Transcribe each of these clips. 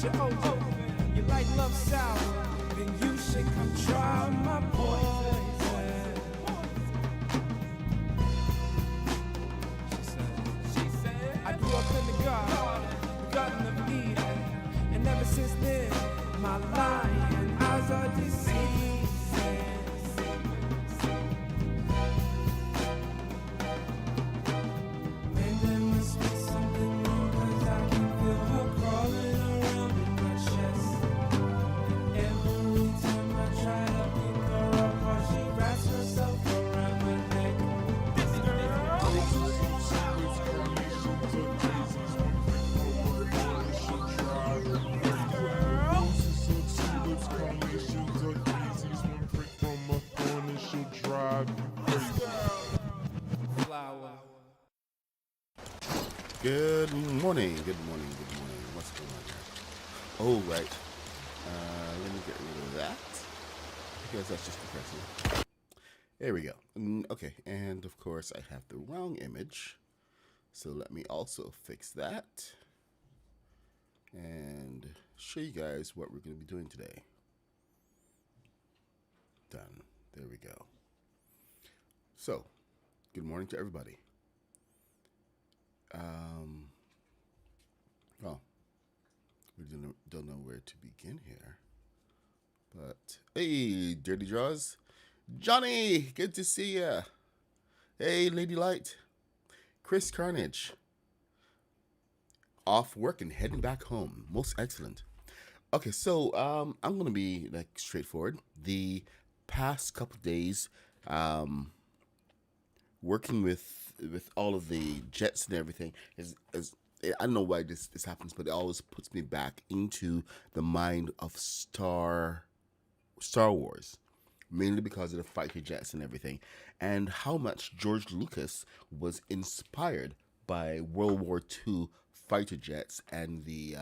you over. You like love sour, then you should come try my poison. She said, I grew up in the Garden of Eden, and ever since then, my lying eyes are deceiving. And there must be something wrong, 'cause I can feel her crawling around in my chest. Every time I try to pick her up, or she wraps herself around my neck. This flower. Good morning, good morning, good morning. What's going on here? Oh, right. Let me get rid of that because that's just depressing. There we go. Okay, and of course I have the wrong image. So let me also fix that and show you guys what we're going to be doing today. Done. There we go. So, good morning to everybody. Well, we don't know where to begin here. But, hey, Dirty Draws. Johnny, good to see ya. Hey, Lady Light. Chris Carnage. Off work and heading back home. Most excellent. Okay, so I'm going to be like straightforward. The past couple days, working with all of the jets and everything is I don't know why this happens, but it always puts me back into the mind of Star Wars, mainly because of the fighter jets and everything, and how much George Lucas was inspired by World War II fighter jets and the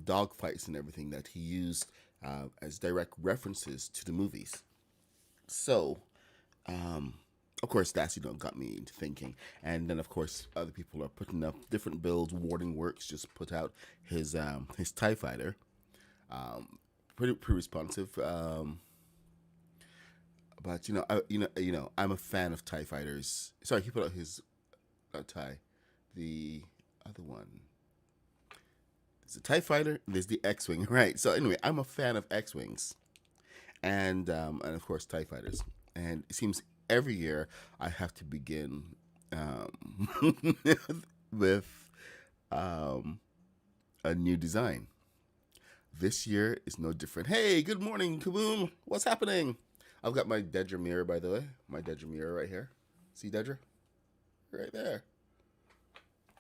dogfights and everything that he used as direct references to the movies. So, of course, that's got me into thinking, and then of course other people are putting up different builds. Warning Works just put out his TIE fighter, pretty responsive. But I'm a fan of TIE fighters. Sorry, he put out his TIE, the other one. There's a TIE fighter. There's the X-wing, right? So anyway, I'm a fan of X-wings, and of course TIE fighters. And it seems every year I have to begin with a new design. This year is no different. Hey, good morning, Kaboom. What's happening? I've got my Dedra mirror, by the way. My Dedra mirror right here. See Dedra? Right there.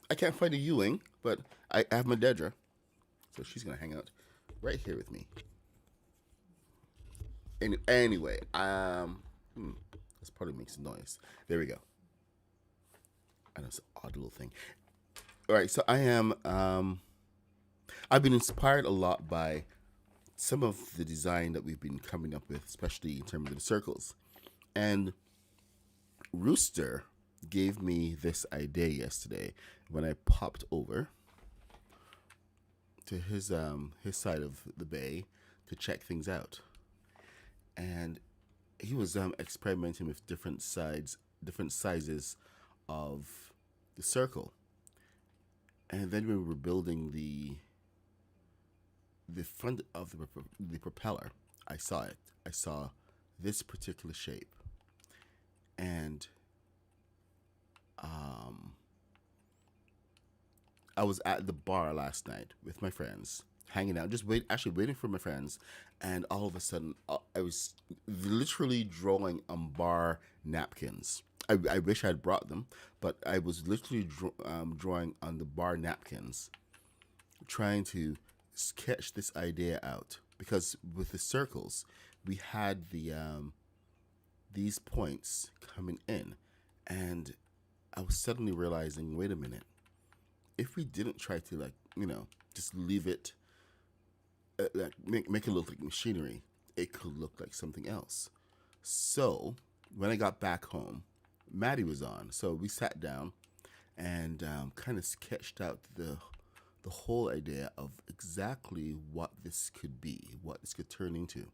I can't find a Ewing, but I have my Dedra. So she's going to hang out right here with me. Anyway, this probably makes a noise. There we go. I know it's an odd little thing. All right, so I've been inspired a lot by some of the design that we've been coming up with, especially in terms of the circles. And Rooster gave me this idea yesterday when I popped over to his side of the bay to check things out. And he was experimenting with different sizes of the circle. And then we were building the front of the propeller. I saw it. I saw this particular shape. And I was at the bar last night with my friends, hanging out, just waiting for my friends, and all of a sudden, I was literally drawing on bar napkins. I wish I had brought them, but I was literally drawing on the bar napkins, trying to sketch this idea out. Because with the circles, we had these points coming in, and I was suddenly realizing, wait a minute, if we didn't try to just leave it, make it look like machinery, it could look like something else. So when I got back home, Maddie was on, so we sat down and kind of sketched out the the whole idea of exactly what this could be, what this could turn into.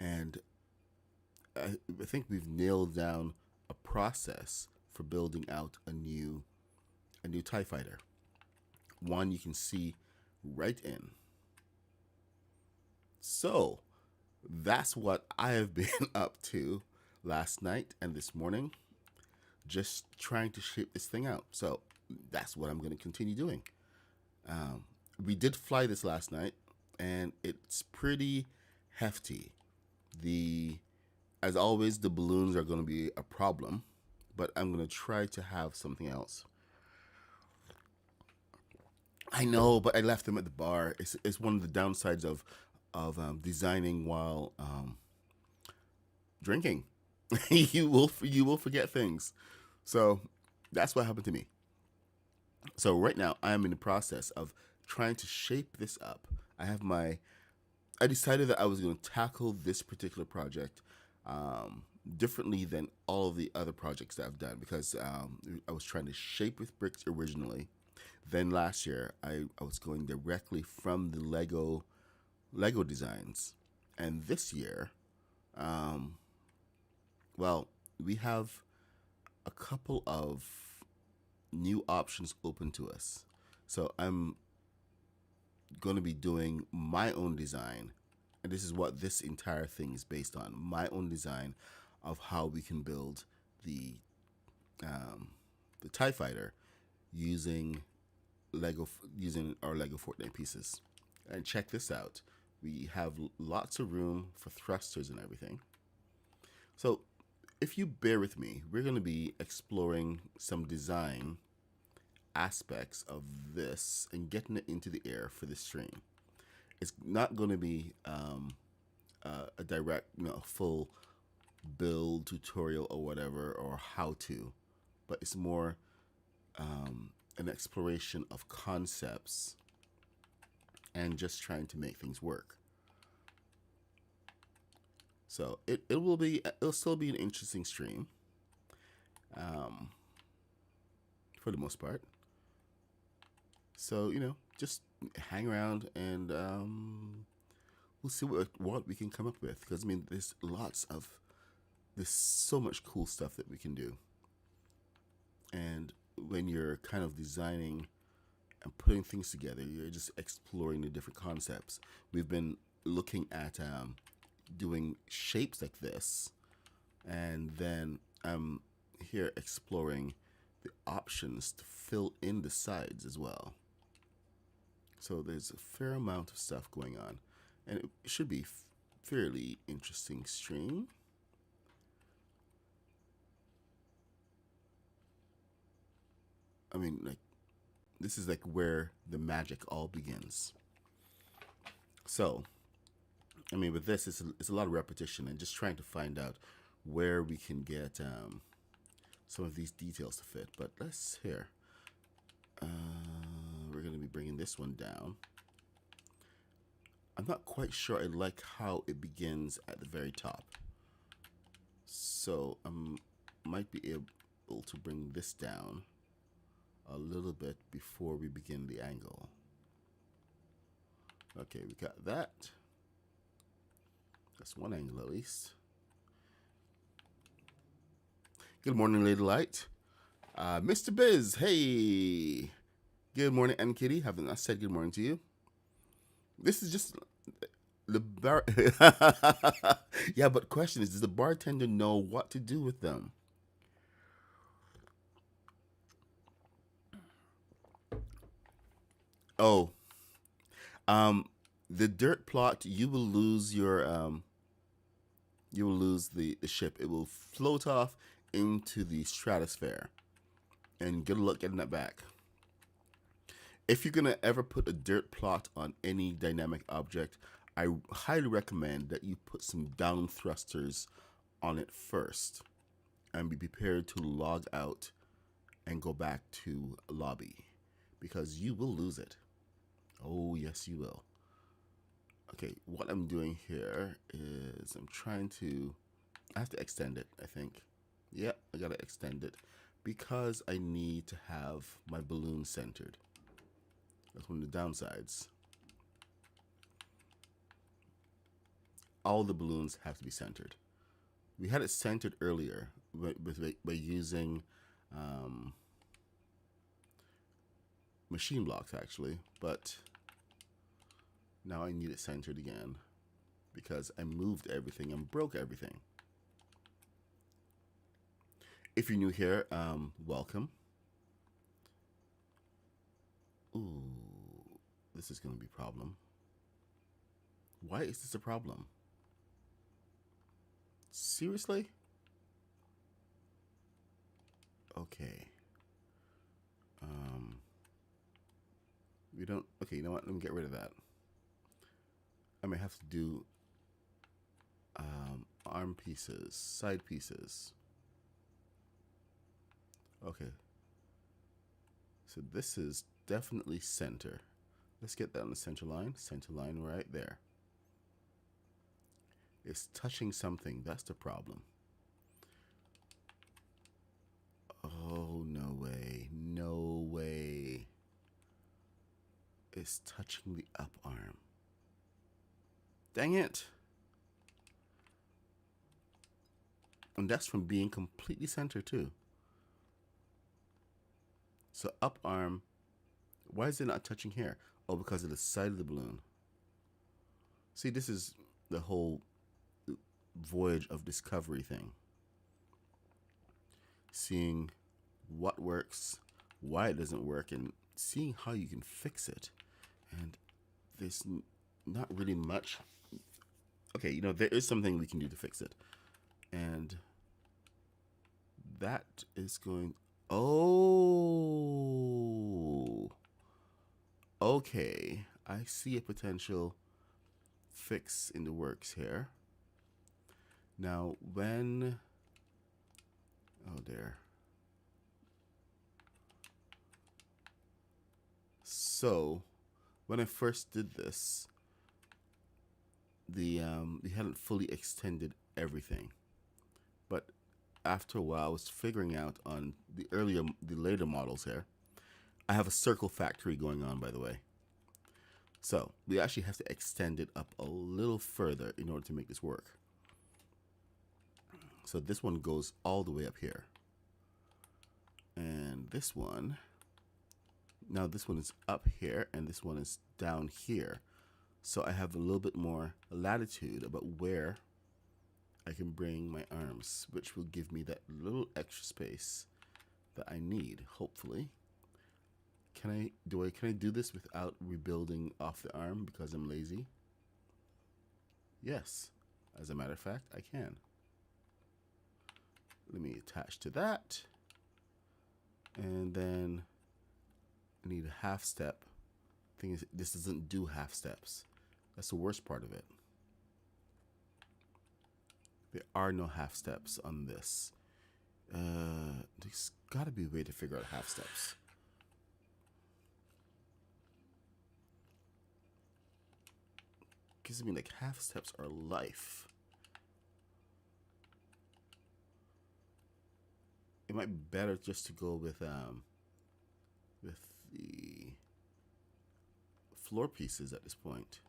And I think we've nailed down a process for building out a new TIE fighter. One you can see right in. So that's what I have been up to last night and this morning, just trying to shape this thing out. So that's what I'm going to continue doing. We did fly this last night, and it's pretty hefty. The As always, the balloons are going to be a problem, but I'm going to try to have something else. I know, but I left them at the bar. It's one of the downsides of designing while drinking. You will forget things. So that's what happened to me. So right now I am in the process of trying to shape this up. I decided that I was going to tackle this particular project differently than all of the other projects that I've done, because I was trying to shape with bricks originally. Then last year I was going directly from the Lego designs, and this year, well, we have a couple of new options open to us. So I'm going to be doing my own design, and this is what this entire thing is based on: my own design of how we can build the Tie Fighter using using our Lego Fortnite pieces. And check this out: we have lots of room for thrusters and everything. So if you bear with me, we're going to be exploring some design aspects of this and getting it into the air for this stream. It's not going to be a direct, full build tutorial or whatever, or how to, but it's more an exploration of concepts and just trying to make things work. So it'll still be an interesting stream, for the most part. So just hang around, and we'll see what we can come up with. Because there's so much cool stuff that we can do. And when you're kind of designing and putting things together, you're just exploring the different concepts. We've been looking at doing shapes like this, and then I'm here exploring the options to fill in the sides as well. So there's a fair amount of stuff going on, and it should be fairly interesting stream. I mean, this is where the magic all begins. So, with this, it's a lot of repetition and just trying to find out where we can get some of these details to fit. But let's hear. We're going to be bringing this one down. I'm not quite sure I like how it begins at the very top. So I might be able to bring this down a little bit before we begin the angle. Okay, we got that. That's one angle at least. Good morning, Lady Light. Mr. Biz, hey. Good morning, M Kitty. Haven't I said good morning to you? This is just the bar. Yeah, but question is, does the bartender know what to do with them? Oh, the dirt plot. You will lose the ship. It will float off into the stratosphere, and good luck getting that back. If you're gonna ever put a dirt plot on any dynamic object, I highly recommend that you put some down thrusters on it first, and be prepared to log out and go back to lobby, because you will lose it. Oh yes, you will. Okay, what I'm doing here is I have to extend it, I think. Yeah, I gotta extend it because I need to have my balloon centered. That's one of the downsides. All the balloons have to be centered. We had it centered earlier by using machine blocks, actually, but now I need it centered again because I moved everything and broke everything. If you're new here, welcome. Ooh, this is going to be a problem. Why is this a problem? Seriously? Okay. We don't. Okay, you know what? Let me get rid of that. I may have to do arm pieces, side pieces. Okay. So this is definitely center. Let's get that on the center line. Center line right there. It's touching something. That's the problem. Oh, no way. No way. It's touching the up arm. Dang it. And that's from being completely centered too. So up arm, why is it not touching here? Oh, because of the side of the balloon. See, this is the whole voyage of discovery thing. Seeing what works, why it doesn't work, and seeing how you can fix it. And there's not really much. Okay, you know, there is something we can do to fix it. And that is going... Oh, okay. I see a potential fix in the works here. Now, when... Oh, there. So, when I first did this, we hadn't fully extended everything. But after a while, I was figuring out on the later models here. I have a circle factory going on, by the way. So we actually have to extend it up a little further in order to make this work. So this one goes all the way up here. And this one, now this one is up here and this one is down here. So I have a little bit more latitude about where I can bring my arms, which will give me that little extra space that I need, hopefully. Can I do this without rebuilding off the arm because I'm lazy? Yes. As a matter of fact, I can. Let me attach to that. And then I need a half step. Thing is, this doesn't do half steps. That's the worst part of it. There are no half steps on this. There's got to be a way to figure out half steps. Because I mean, like, half steps are life. It might be better just to go with the floor pieces at this point.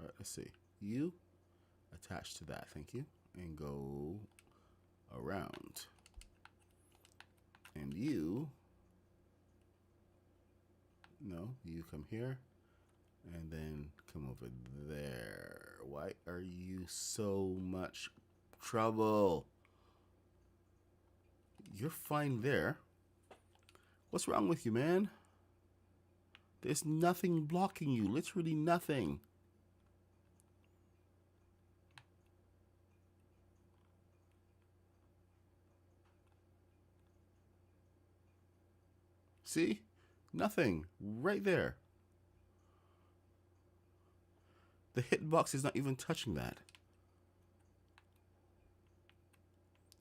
All right, let's see. You attach to that, thank you, and go around. And you, no, you come here and then come over there. Why are you so much trouble? You're fine there. What's wrong with you, man? There's nothing blocking you, literally nothing. See? Nothing. Right there. The hitbox is not even touching that.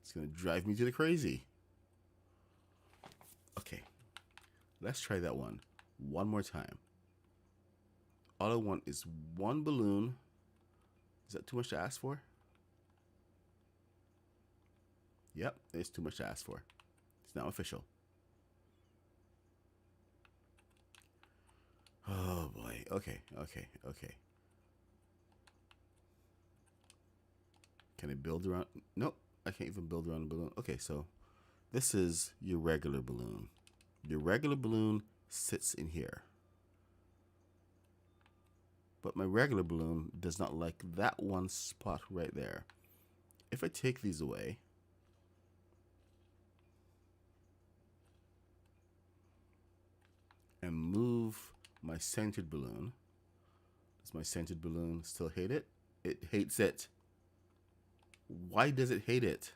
It's going to drive me to the crazy. Okay. Let's try that one more time. All I want is one balloon. Is that too much to ask for? Yep, it's too much to ask for. It's now official. Oh boy. Okay, okay, okay. Can I build around? Nope, I can't even build around the balloon. Okay, so this is your regular balloon. Your regular balloon sits in here. But my regular balloon does not like that one spot right there. If I take these away, and move my centered balloon, does my centered balloon still hate it? It hates it. Why does it hate it?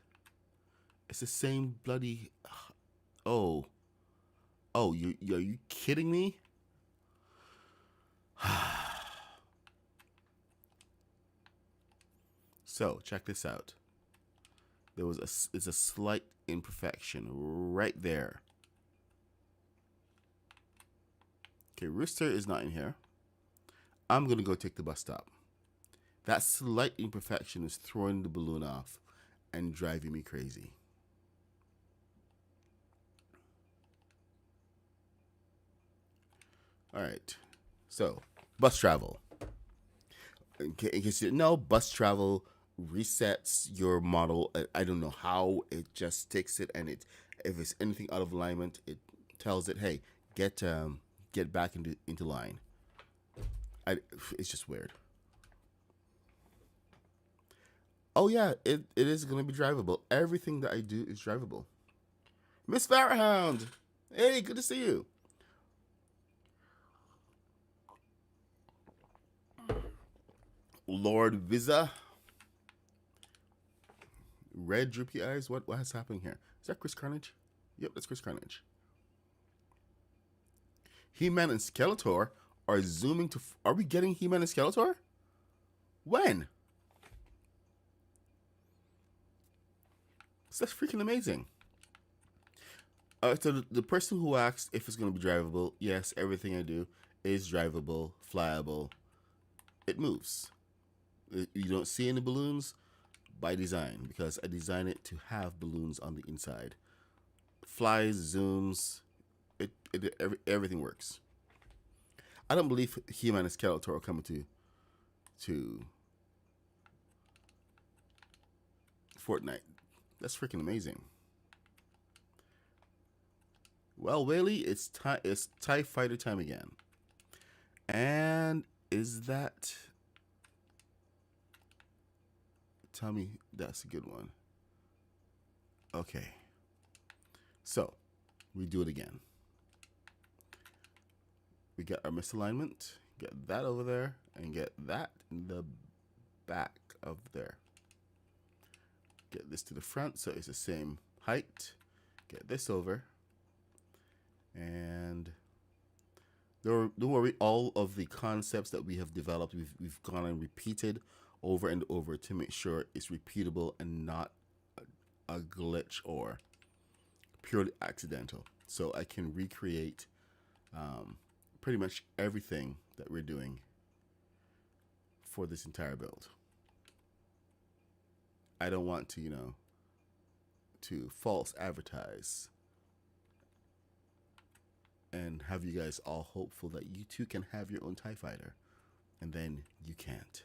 It's the same bloody... Oh. Oh, are you kidding me? So, check this out. It's a slight imperfection right there. Okay, Rooster is not in here. I'm going to go take the bus stop. That slight imperfection is throwing the balloon off and driving me crazy. All right. So, bus travel. In case you didn't know, bus travel resets your model. I don't know how. It just takes it, and if it's anything out of alignment, it tells it, hey, get back into line. It's just weird. Oh yeah, it is going to be drivable. Everything that I do is drivable. Miss Farrahhound, hey, good to see you. Lord Visa. Red droopy eyes. What has happened here? Is that Chris Carnage? Yep, that's Chris Carnage. He-Man and Skeletor are zooming to... Are we getting He-Man and Skeletor? When? So that's freaking amazing. So the person who asked if it's going to be drivable, yes, everything I do is drivable, flyable. It moves. You don't see any balloons by design, because I design it to have balloons on the inside. Flies, zooms, everything works. I don't believe He-Man and Skeletor are coming to Fortnite. That's freaking amazing. Well, Whaley, it's TIE Fighter time again. And is that... Tell me that's a good one. Okay. So, we do it again. We get our misalignment, get that over there, and get that in the back of there. Get this to the front so it's the same height. Get this over. And don't worry, all of the concepts that we have developed, we've gone and repeated over and over to make sure it's repeatable and not a glitch or purely accidental. So I can recreate pretty much everything that we're doing for this entire build. I don't want to, to false advertise and have you guys all hopeful that you too can have your own TIE Fighter, and then you can't.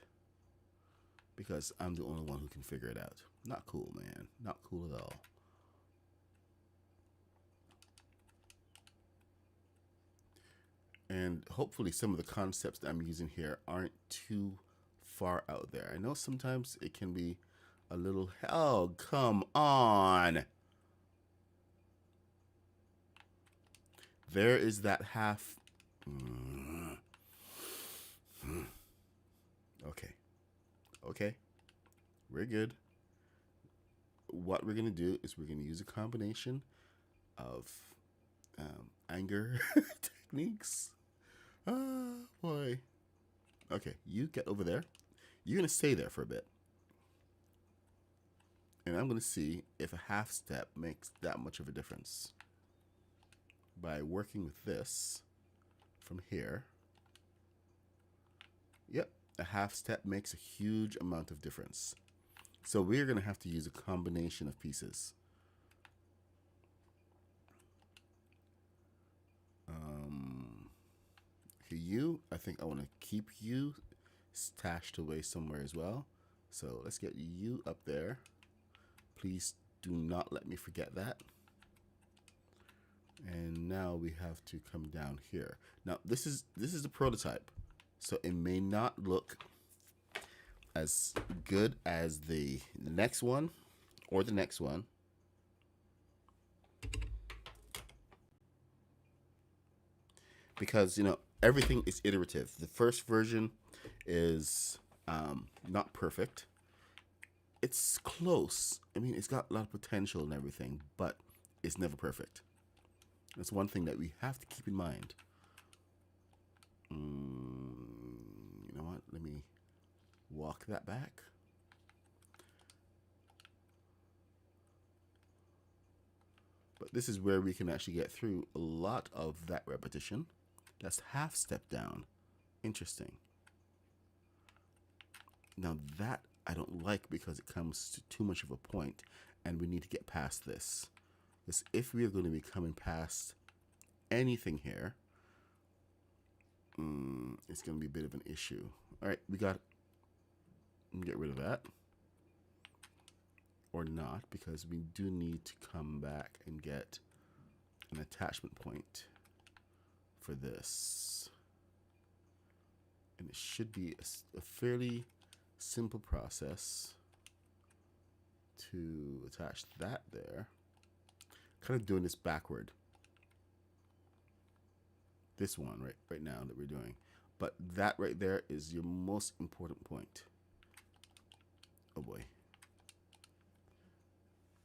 Because I'm the only one who can figure it out. Not cool, man. Not cool at all. And hopefully some of the concepts that I'm using here aren't too far out there. I know sometimes it can be a little... Oh, come on! There is that half... Okay. Okay. We're good. What we're going to do is we're going to use a combination of anger techniques. Oh, boy. Okay, you get over there. You're going to stay there for a bit. And I'm going to see if a half step makes that much of a difference. By working with this from here. Yep, a half step makes a huge amount of difference. So we're going to have to use a combination of pieces. you. I think I want to keep you stashed away somewhere as well. So let's get you up there. Please do not let me forget that. And now we have to come down here. Now this is the prototype, so it may not look as good as the next one or the next one. Because, you know, everything is iterative. The first version is not perfect. It's close. I mean, it's got a lot of potential and everything, but it's never perfect. That's one thing that we have to keep in mind. You know what? Let me walk that back. But this is where we can actually get through a lot of that repetition. That's half step down. Interesting. Now that I don't like because it comes to too much of a point and we need to get past this. Because if we are going to be coming past anything here, it's going to be a bit of an issue. All right, we got, get rid of that. Or not, because we do need to come back and get an attachment point for this. And it should be a fairly simple process to attach that there. Kind of doing this backward. This one right now that we're doing. But that right there is your most important point. Oh boy.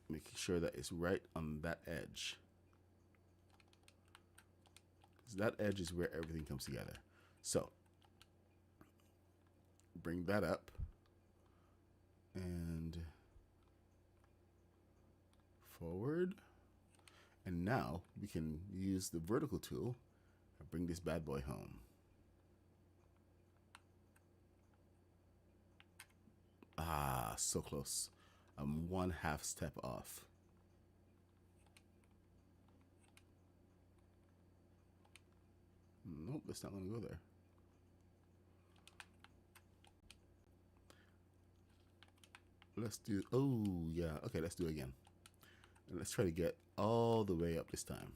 Making sure that it's right on that edge. Because that edge is where everything comes together. So, bring that up. And forward. And now we can use the vertical tool and bring this bad boy home. Ah, so close. I'm 1/2 step off. Nope, that's not going to go there. Let's do, oh yeah, okay, let's do it again. And let's try to get all the way up this time.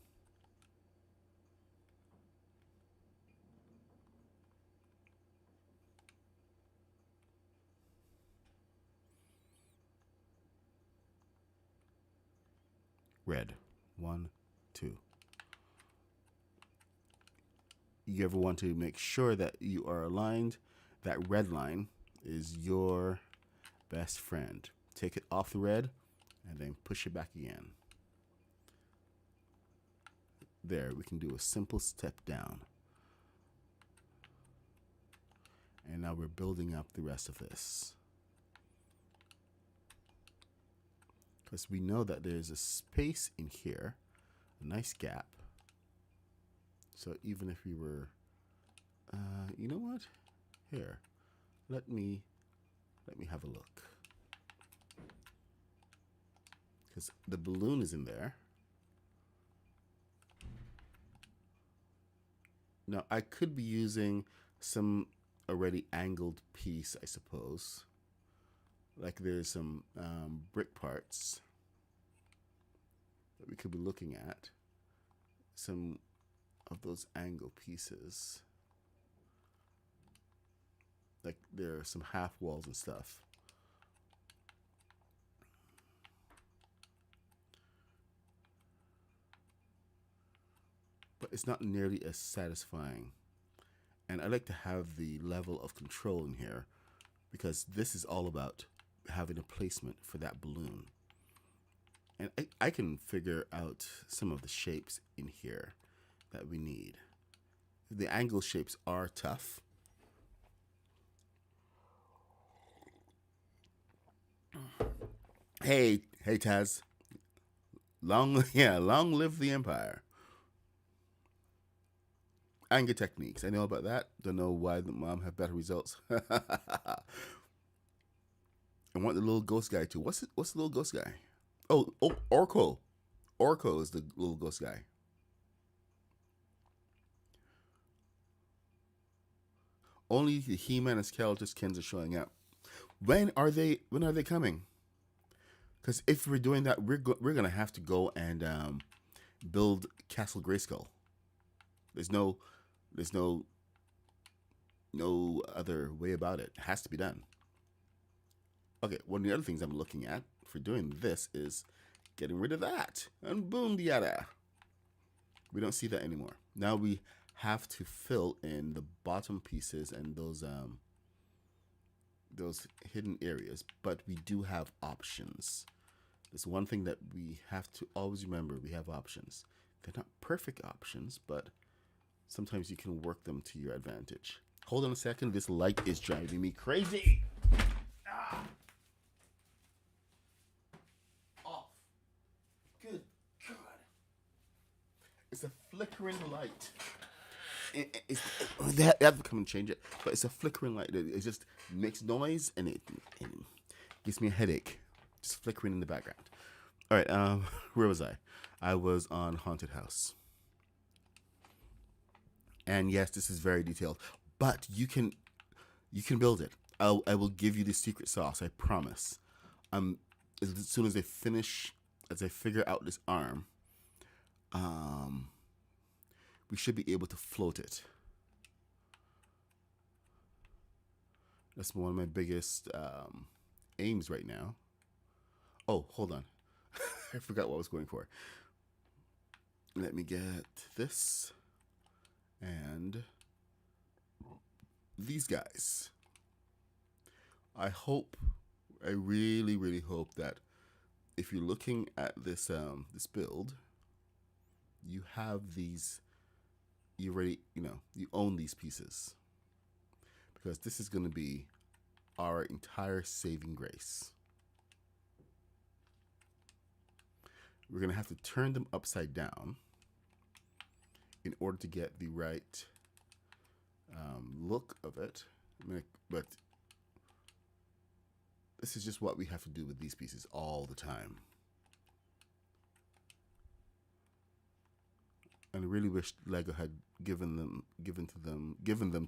Red. 1, 2. You ever want to make sure that you are aligned? That red line is your best friend. Take it off the red and then push it back again. There, we can do a simple step down. And now we're building up the rest of this. Because we know that there's a space in here, a nice gap. So even if we were, you know what? Here, let me have a look. Because the balloon is in there. Now I could be using some already angled piece, I suppose. Like there's some brick parts that we could be looking at. Some of those angle pieces. Like there are some half walls and stuff. But it's not nearly as satisfying. And I like to have the level of control in here because this is all about having a placement for that balloon. And I can figure out some of the shapes in here that we need. The angle shapes are tough. Hey Taz. Long live the Empire. Anger techniques. I know about that. Don't know why the mom have better results. I want the little ghost guy too. What's the little ghost guy? Oh, Orko. Orko is the little ghost guy. Only the He-Man and Skeletorskins are showing up. When are they? When are they coming? Because if we're doing that, we're gonna have to go and build Castle Grayskull. There's no other way about it. It has to be done. Okay, one of the other things I'm looking at for doing this is getting rid of that. And boom, diada. We don't see that anymore. Now we have to fill in the bottom pieces and those hidden areas, but we do have options. There's one thing that we have to always remember. We have options. They're not perfect options, but sometimes you can work them to your advantage. Hold on a second. This light is driving me crazy. Off. Good God. It's a flickering light. They have to come and change it, but it's a flickering light. It just makes noise and it gives me a headache. Just flickering in the background. All right, where was I? I was on Haunted House. And yes, this is very detailed, but you can build it. I will give you the secret sauce. I promise. As soon as I figure out this arm, we should be able to float it. That's one of my biggest aims right now. Oh, hold on. I forgot what I was going for. Let me get this and these guys. I really, really hope that if you're looking at this this build, you have these. You already, you own these pieces, because this is going to be our entire saving grace. We're going to have to turn them upside down in order to get the right look of it. But this is just what we have to do with these pieces all the time. And I really wish Lego had given them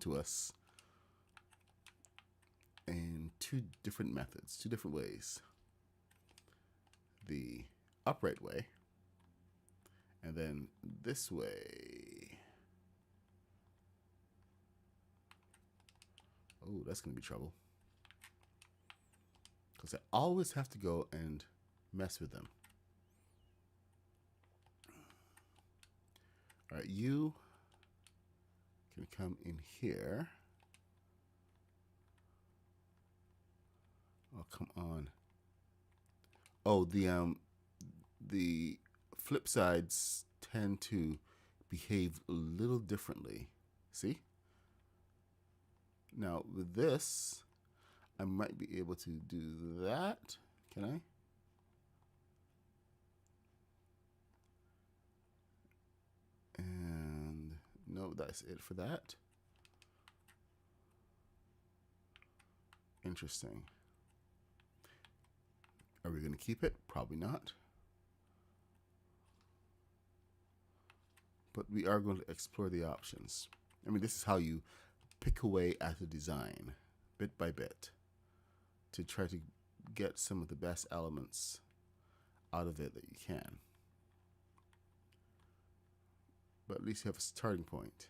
to us in two different methods, two different ways. The upright way, and then this way. Oh, that's gonna be trouble, because I always have to go and mess with them. All right, you can come in here. Oh, come on. Oh, the flip sides tend to behave a little differently. See? Now with this, I might be able to do that. Can I? And no, that's it for that. Interesting. Are we going to keep it? Probably not. But we are going to explore the options. I mean, this is how you pick away at a design, bit by bit, to try to get some of the best elements out of it that you can. But at least you have a starting point.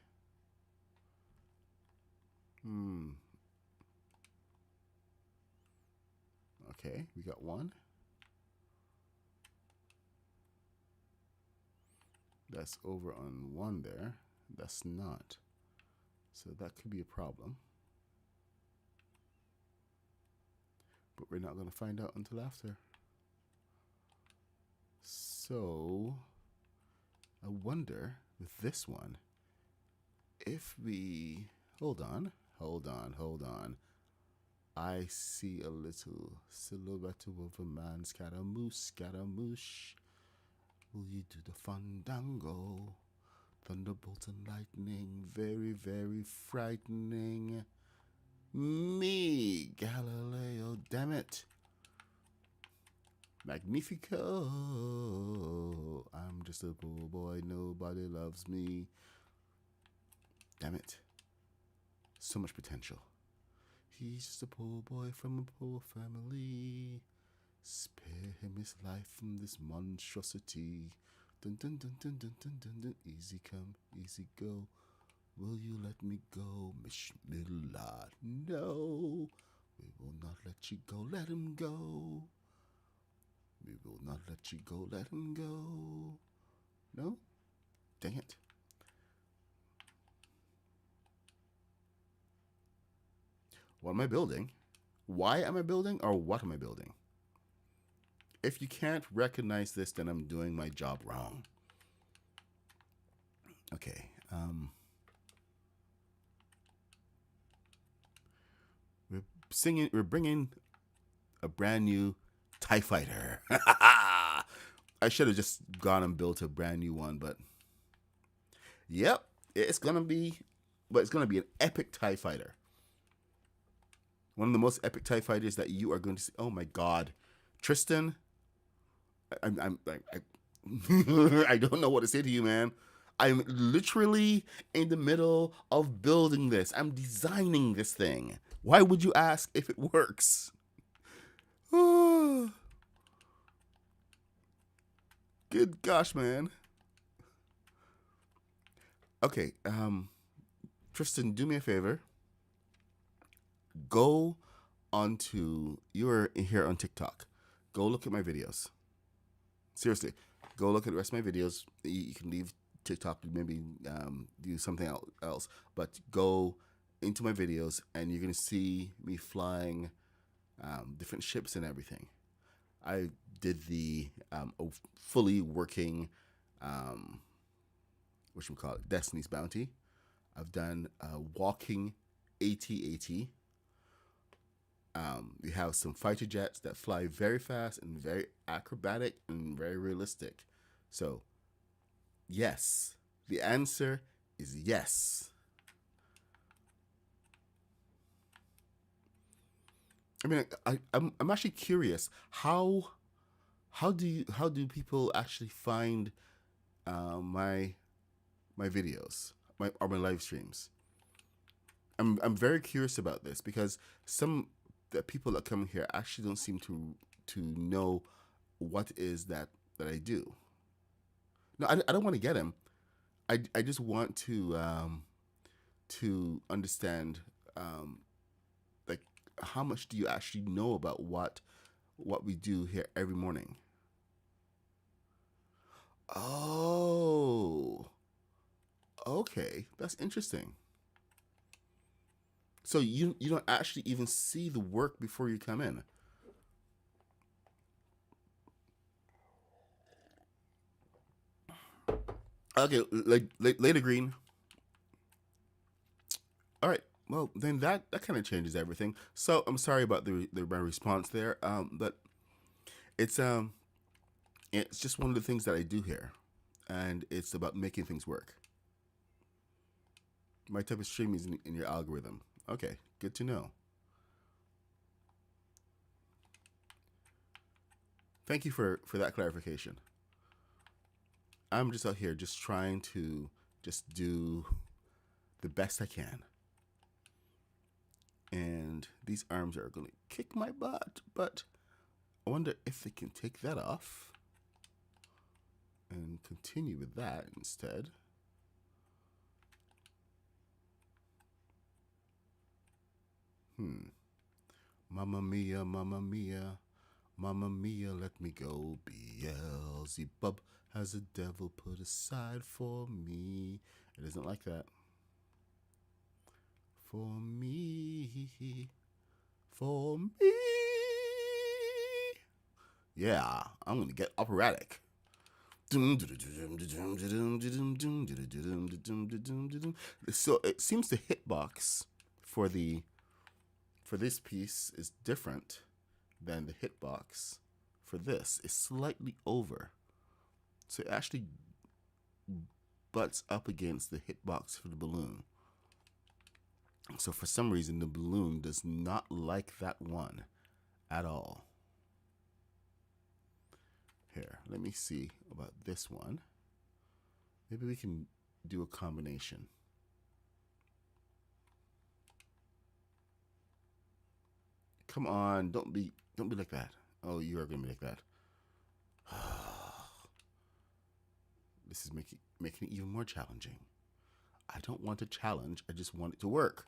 Okay, we got one. That's over on one there. That's not. So that could be a problem. But we're not going to find out until after. So I wonder with this one, if we hold on. I see a little silhouette of a man, Scaramouche. Will you do the fandango? Thunderbolt and lightning, very, very frightening. Me, Galileo, damn it. Magnifico. I'm just a poor boy, nobody loves me. Damn it. So much potential. He's just a poor boy from a poor family. Spare him his life from this monstrosity. Dun dun dun dun dun dun dun dun. Easy come, easy go. Will you let me go, Miss Miller? No, we will not let you go. Let him go. We will not let you go. Let him go. No? Dang it. What am I building? Why am I building? Or what am I building? If you can't recognize this, then I'm doing my job wrong. Okay. We're bringing a brand new TIE Fighter. I should have just gone and built a brand new one, but yep, it's gonna be an epic TIE Fighter. One of the most epic TIE Fighters that you are going to see. Oh my God, Tristan, I don't know what to say to you, man. I'm literally in the middle of building this. I'm designing this thing. Why would you ask if it works? Good gosh, man. Okay, Tristan, do me a favor. Go onto, you're here on TikTok. Go look at my videos. Seriously, go look at the rest of my videos. You can leave TikTok, maybe do something else, but go into my videos and you're going to see me flying different ships and everything. I did the fully working, Destiny's Bounty. I've done walking AT-AT. We have some fighter jets that fly very fast and very acrobatic and very realistic. So, yes. The answer is yes. I mean, I'm actually curious how do people actually find my videos, my live streams? I'm very curious about this because some the people that come here actually don't seem to know what is that I do. No, I don't want to get him. I just want to understand like how much do you actually know about what we do here every morning? Oh, okay, that's interesting. So you don't actually even see the work before you come in. Okay, later green. All right. Well, then that kind of changes everything. So I'm sorry about my response there. But it's just one of the things that I do here, and it's about making things work. My type of stream is in your algorithm. Okay, good to know. Thank you for that clarification. I'm just out here just trying to just do the best I can. And these arms are going to kick my butt, but I wonder if they can take that off and continue with that instead. Mamma mia, mamma mia, mamma mia, let me go. Beelzebub has a devil put aside for me. It isn't like that. For me. For me. Yeah, I'm going to get operatic. So it seems the hitbox for this piece is different than the hitbox for this. It's slightly over. So it actually butts up against the hitbox for the balloon. So for some reason, the balloon does not like that one at all. Here, let me see about this one. Maybe we can do a combination. Come on, don't be like that. Oh, you are gonna be like that. This is making it even more challenging. I don't want a challenge. I just want it to work.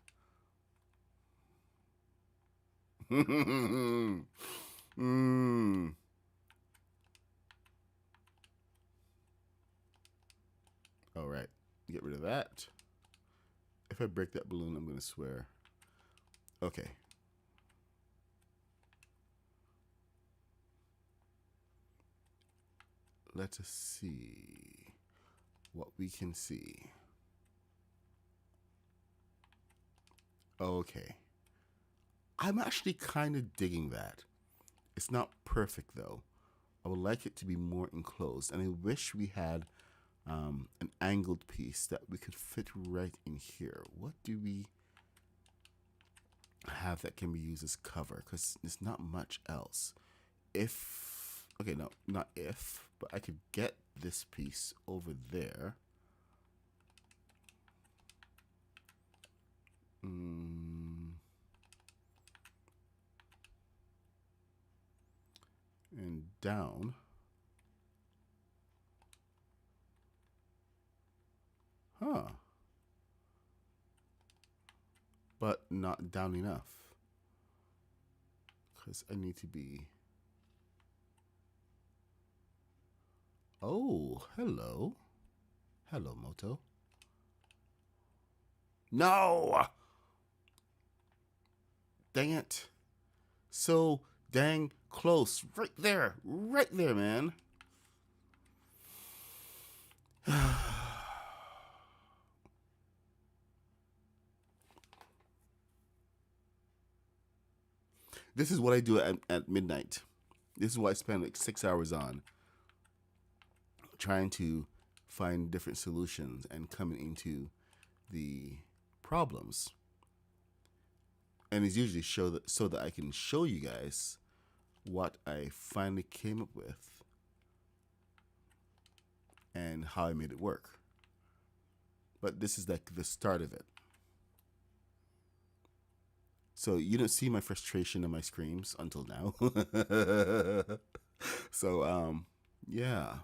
mm. All right, get rid of that. If I break that balloon, I'm gonna swear. Okay. Let us see what we can see. Okay. I'm actually kind of digging that. It's not perfect though. I would like it to be more enclosed, and I wish we had an angled piece that we could fit right in here. What do we have that can be used as cover? Because there's not much else. Okay, no, not if, but I could get this piece over there. And down. Huh. But not down enough. Because I need to be... Oh, hello. Hello, Moto. No! Dang it. So dang close. Right there, man. This is what I do at midnight. This is what I spend like 6 hours on. Trying to find different solutions and coming into the problems. And it's usually so that I can show you guys what I finally came up with and how I made it work. But this is like the start of it. So you don't see my frustration and my screams until now. So yeah.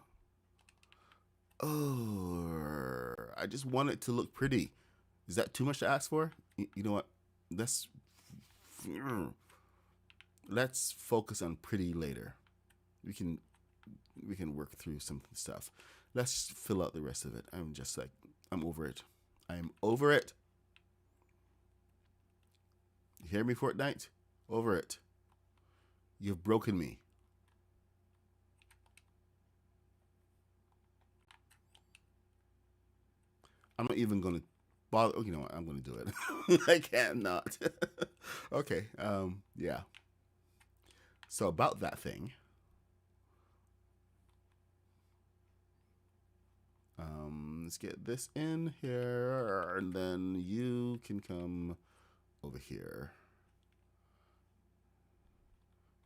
Oh, I just want it to look pretty. Is that too much to ask for? You know what? Let's focus on pretty later. We can work through some stuff. Let's fill out the rest of it. I'm over it. I'm over it. You hear me, Fortnite? Over it. You've broken me. I'm not even going to bother. Oh, you know what? I'm going to do it. I can't not. Okay. Yeah. So about that thing. Let's get this in here, and then you can come over here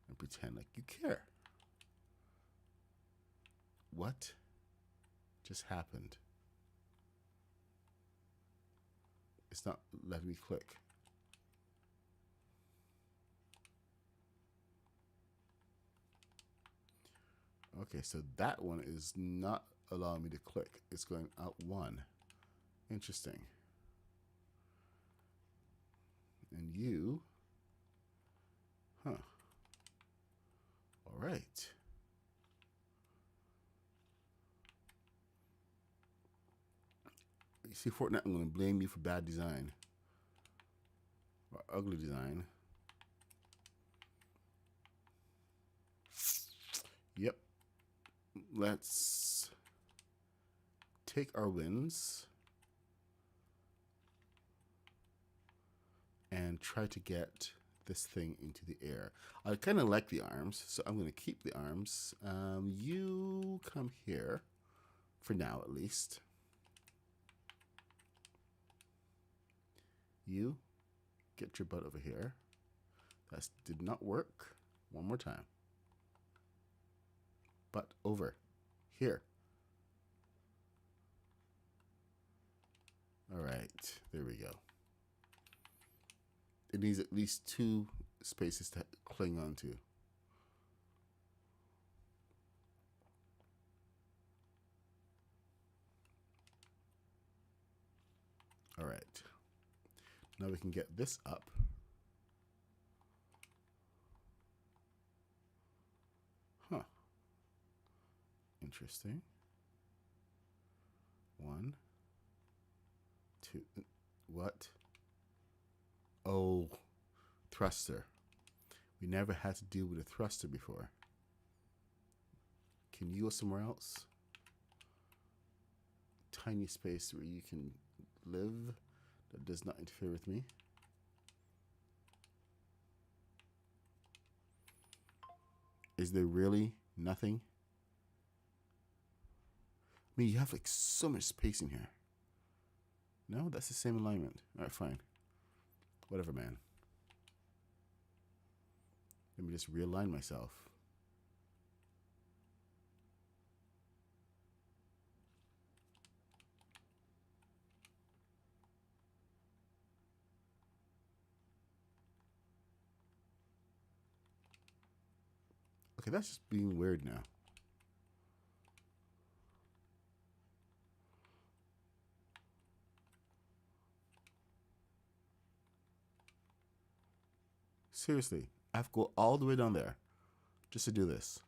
and pretend like you care. What just happened? It's not letting me click. Okay, so that one is not allowing me to click. It's going out one. Interesting. And you, huh? All right. You see, Fortnite, I'm going to blame you for bad design or ugly design. Yep. Let's take our wins and try to get this thing into the air. I kind of like the arms, so I'm going to keep the arms. You come here, for now at least. You get your butt over here. That did not work. One more time. Butt over here. All right, there we go. It needs at least 2 spaces to cling on to. All right. Now we can get this up. Huh. Interesting. 1, 2. What? Oh, thruster. We never had to deal with a thruster before. Can you go somewhere else? Tiny space where you can live that does not interfere with me. Is there really nothing? I mean, you have like so much space in here. No, that's the same alignment. All right, fine. Whatever, man. Let me just realign myself. Okay, that's just being weird now. Seriously, I have to go all the way down there just to do this.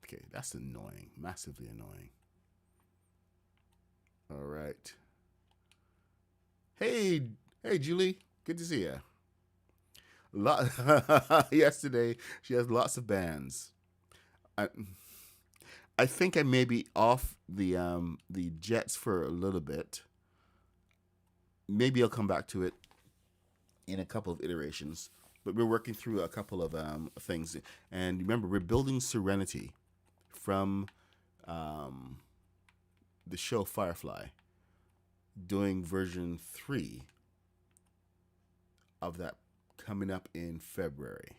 Okay, that's annoying. Massively annoying. All right. Hey, Julie. Good to see you. Yesterday, she has lots of bands. I think I may be off the Jets for a little bit. Maybe I'll come back to it in a couple of iterations. But we're working through a couple of things. And remember, we're building Serenity from the show Firefly, doing version 3 of that coming up in February.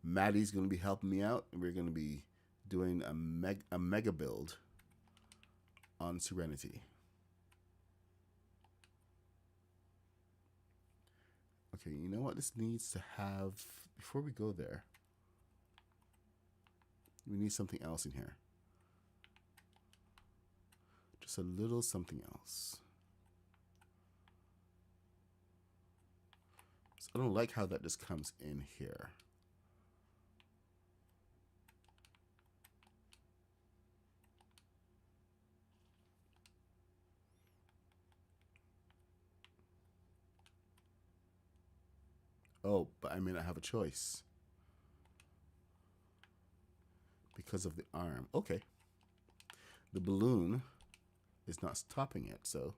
Maddie's going to be helping me out, and we're going to be doing a mega build on Serenity. Okay, you know what this needs to have before we go there? We need something else in here. Just a little something else. So I don't like how that just comes in here. Oh, but I may not have a choice because of the arm. Okay. The balloon is not stopping it, so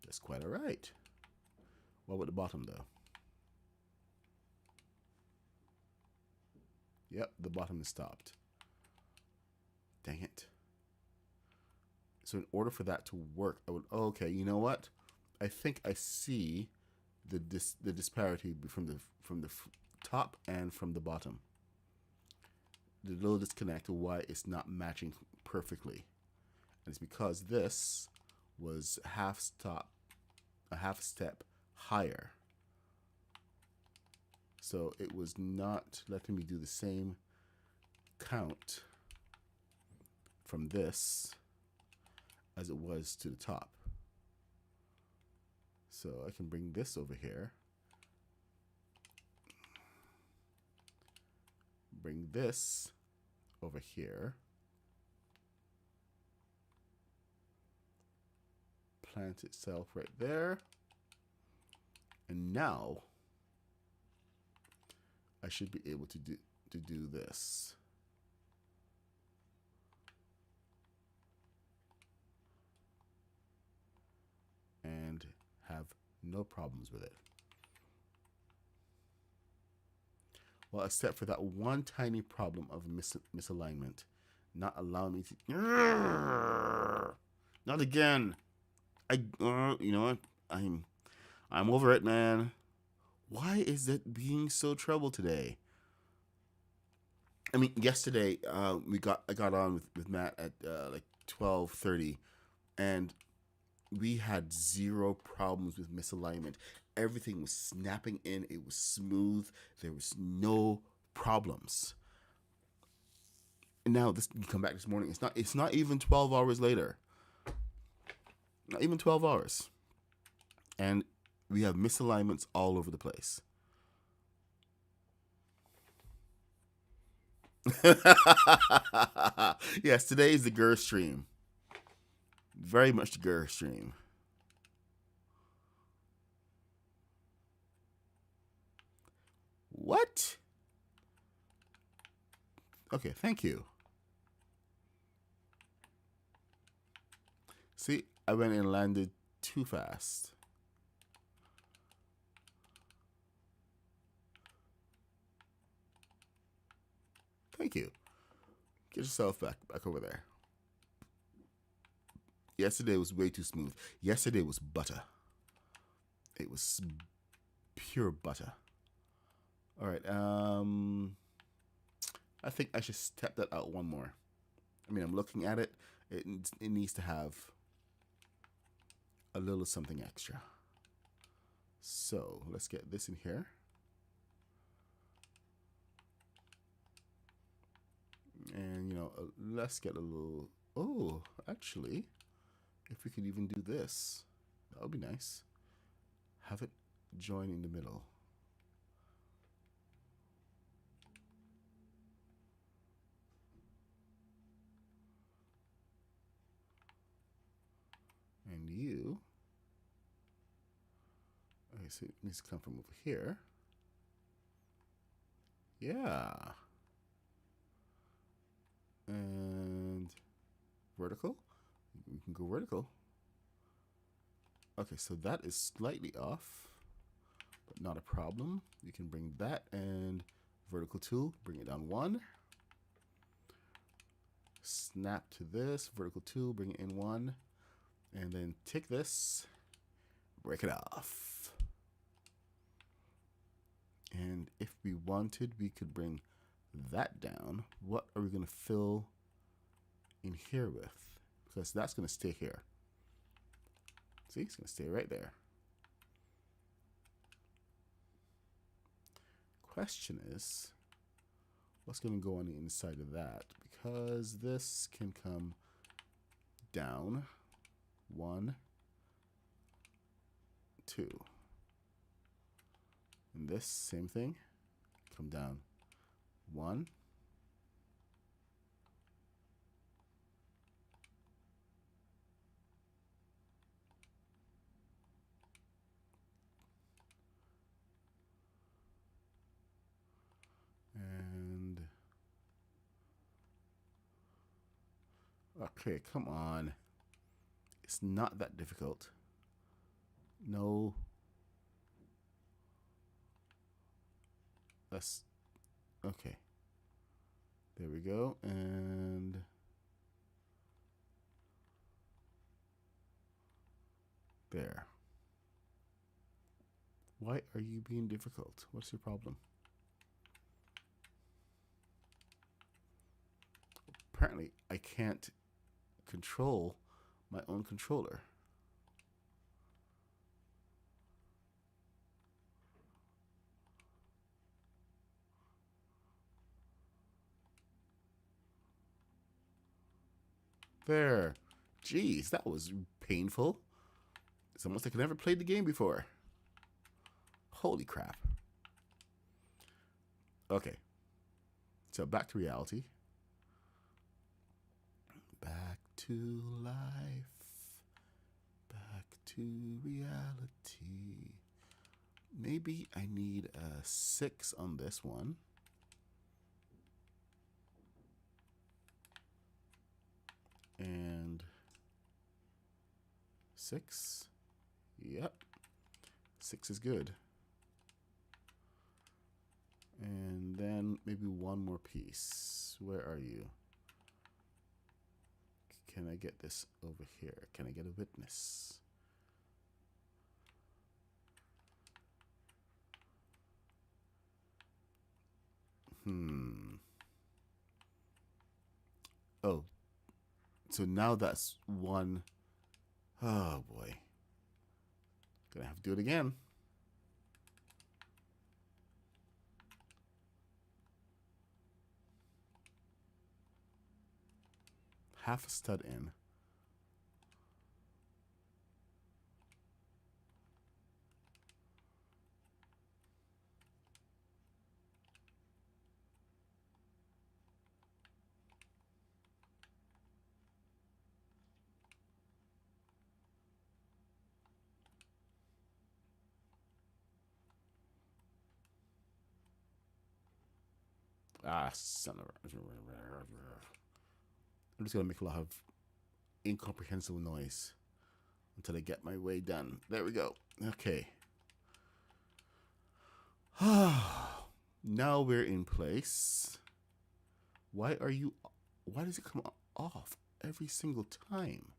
that's quite all right. What about the bottom, though? Yep, the bottom is stopped. Dang it. So in order for that to work, I would... Oh, okay, you know what? I think I see the disparity from the top and from the bottom. The little disconnect of why it's not matching perfectly. And it's because this was a half step higher. So it was not letting me do the same count from this as it was to the top. So I can bring this over here. Bring this over here. Plant itself right there. And now I should be able to do this. And have no problems with it. Well, except for that one tiny problem of misalignment, not allowing me to. Not again. You know what? I'm over it, man. Why is it being so trouble today? I mean, yesterday I got on with Matt at like 12:30, And we had zero problems with misalignment. Everything was snapping in, it was smooth, there was no problems. And now this you come back this morning, it's not even 12 hours later. Not even 12 hours. And we have misalignments all over the place. Yes, today is the GUR stream. Very much the GUR stream. What? Okay, thank you. See, I went and landed too fast. Thank you. Get yourself back over there. Yesterday was way too smooth. Yesterday was butter. It was pure butter. All right. I think I should step that out one more. I mean, I'm looking at it. It needs to have a little something extra. So let's get this in here. And, you know, let's get a little... Oh, actually, if we could even do this, that would be nice. Have it join in the middle. And you... Okay, so it needs to come from over here. Yeah. And vertical. We can go vertical. Okay, so that is slightly off, but not a problem. You can bring that and vertical 2, bring it down 1. Snap to this, vertical 2, bring it in 1. And then take this, break it off. And if we wanted, we could bring that down. What are we going to fill in here with? Because that's going to stay here. See, it's going to stay right there. Question is, what's going to go on the inside of that? Because this can come down 1, 2. And this, same thing, come down 1. And okay, come on. It's not that difficult. No. That's okay. There we go. And there. Why are you being difficult? What's your problem? Apparently, I can't control my own controller. There. Jeez, that was painful. It's almost like I never played the game before. Holy crap. Okay. So back to reality. Back to life. Back to reality. Maybe I need a 6 on this one. And 6. Yep. 6 is good. And then maybe one more piece. Where are you? Can I get this over here? Can I get a witness? Oh. So now that's one Oh boy. Gonna have to do it again. Half a stud in. Ah, son of a... I'm just gonna make a lot of incomprehensible noise until I get my way done. There we go. Okay. Now we're in place. Why does it come off every single time?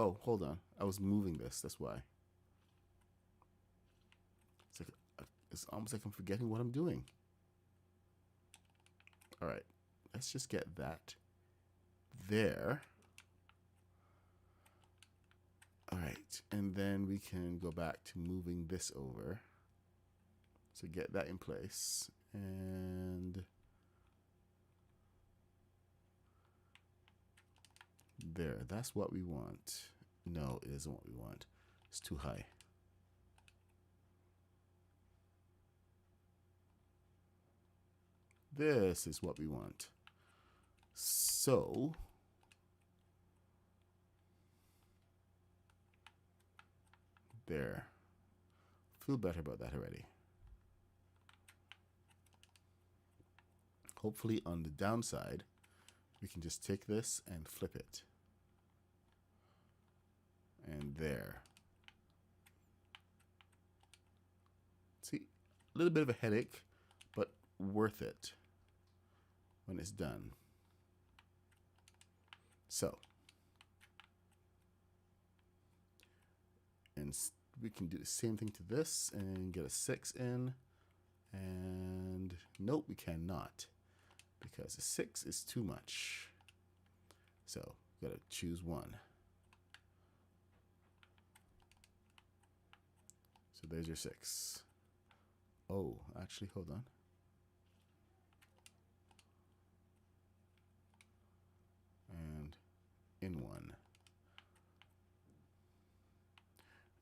Oh, hold on. I was moving this. That's why. It's almost like I'm forgetting what I'm doing. All right. Let's just get that there. All right. And then we can go back to moving this over. So get that in place. And there. That's what we want. No, it isn't what we want. It's too high. This is what we want. So there. Feel better about that already. Hopefully on the downside, we can just take this and flip it. And there. See, a little bit of a headache, but worth it when it's done. So, and we can do the same thing to this and get a 6 in. And nope, we cannot, because a 6 is too much. So, gotta choose one. So there's your 6. Oh, actually, hold on. And in one.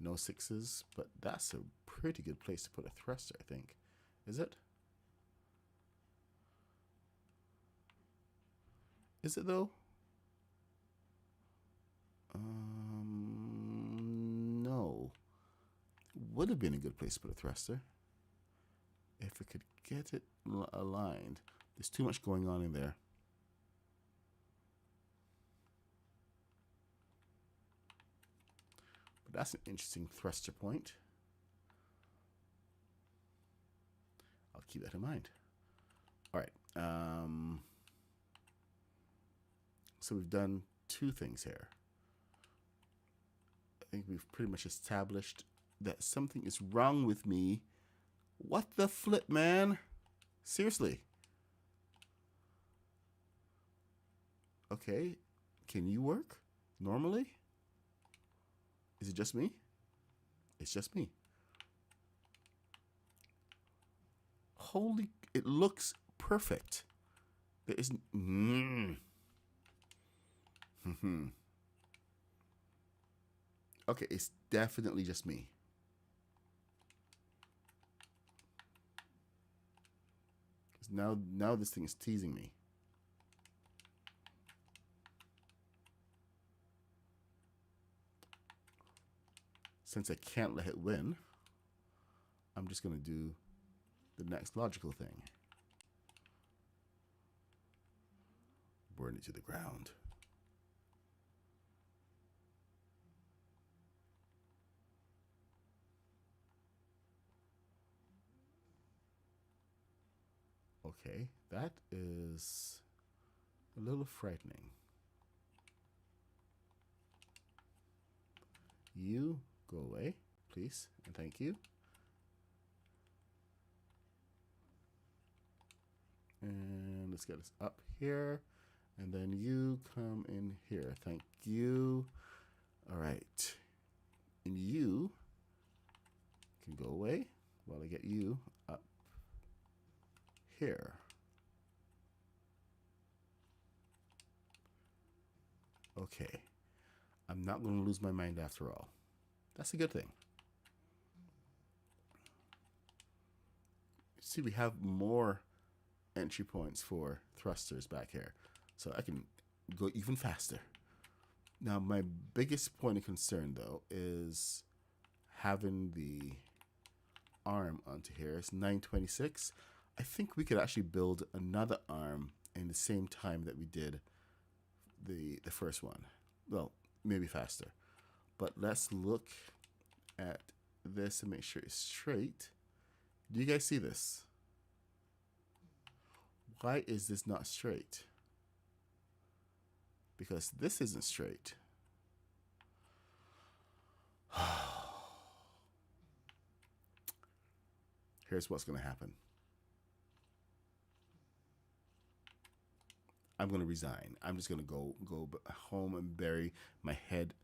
No 6s, but that's a pretty good place to put a thruster, I think. Is it? Is it though? No. Would have been a good place to put a thruster if I could get it aligned. There's too much going on in there. But that's an interesting thruster point. I'll keep that in mind. All right. So we've done two things here. I think we've pretty much established that something is wrong with me. What the flip, man? Seriously. Okay. Can you work normally? Is it just me? It's just me. Holy, it looks perfect. There isn't. Okay, it's definitely just me. Now this thing is teasing me. Since I can't let it win, I'm just going to do the next logical thing. Burn it to the ground. Okay, that is a little frightening. You go away, please, and thank you. And let's get us up here. And then you come in here. Thank you. All right. And you can go away while I get you up here. Okay. I'm not going to lose my mind after all. That's a good thing. See, we have more entry points for thrusters back here. So I can go even faster. Now, my biggest point of concern, though, is having the arm onto here. It's 926. I think we could actually build another arm in the same time that we did the first one. Well, maybe faster. But let's look at this and make sure it's straight. Do you guys see this? Why is this not straight? Because this isn't straight. Here's what's going to happen. I'm going to resign. I'm just going to go home and bury my head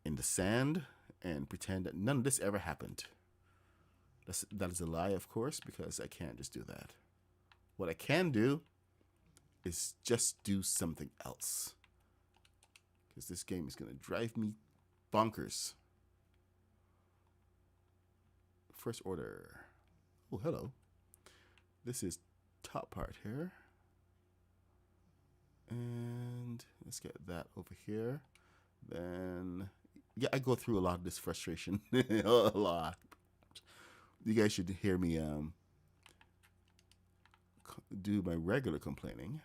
in the sand and pretend that none of this ever happened. That is a lie, of course, because I can't just do that. What I can do is just do something else. Because this game is going to drive me bonkers. First order. Oh, hello. This is top part here. And let's get that over here. Then, yeah, I go through a lot of this frustration. A lot. You guys should hear me do my regular complaining.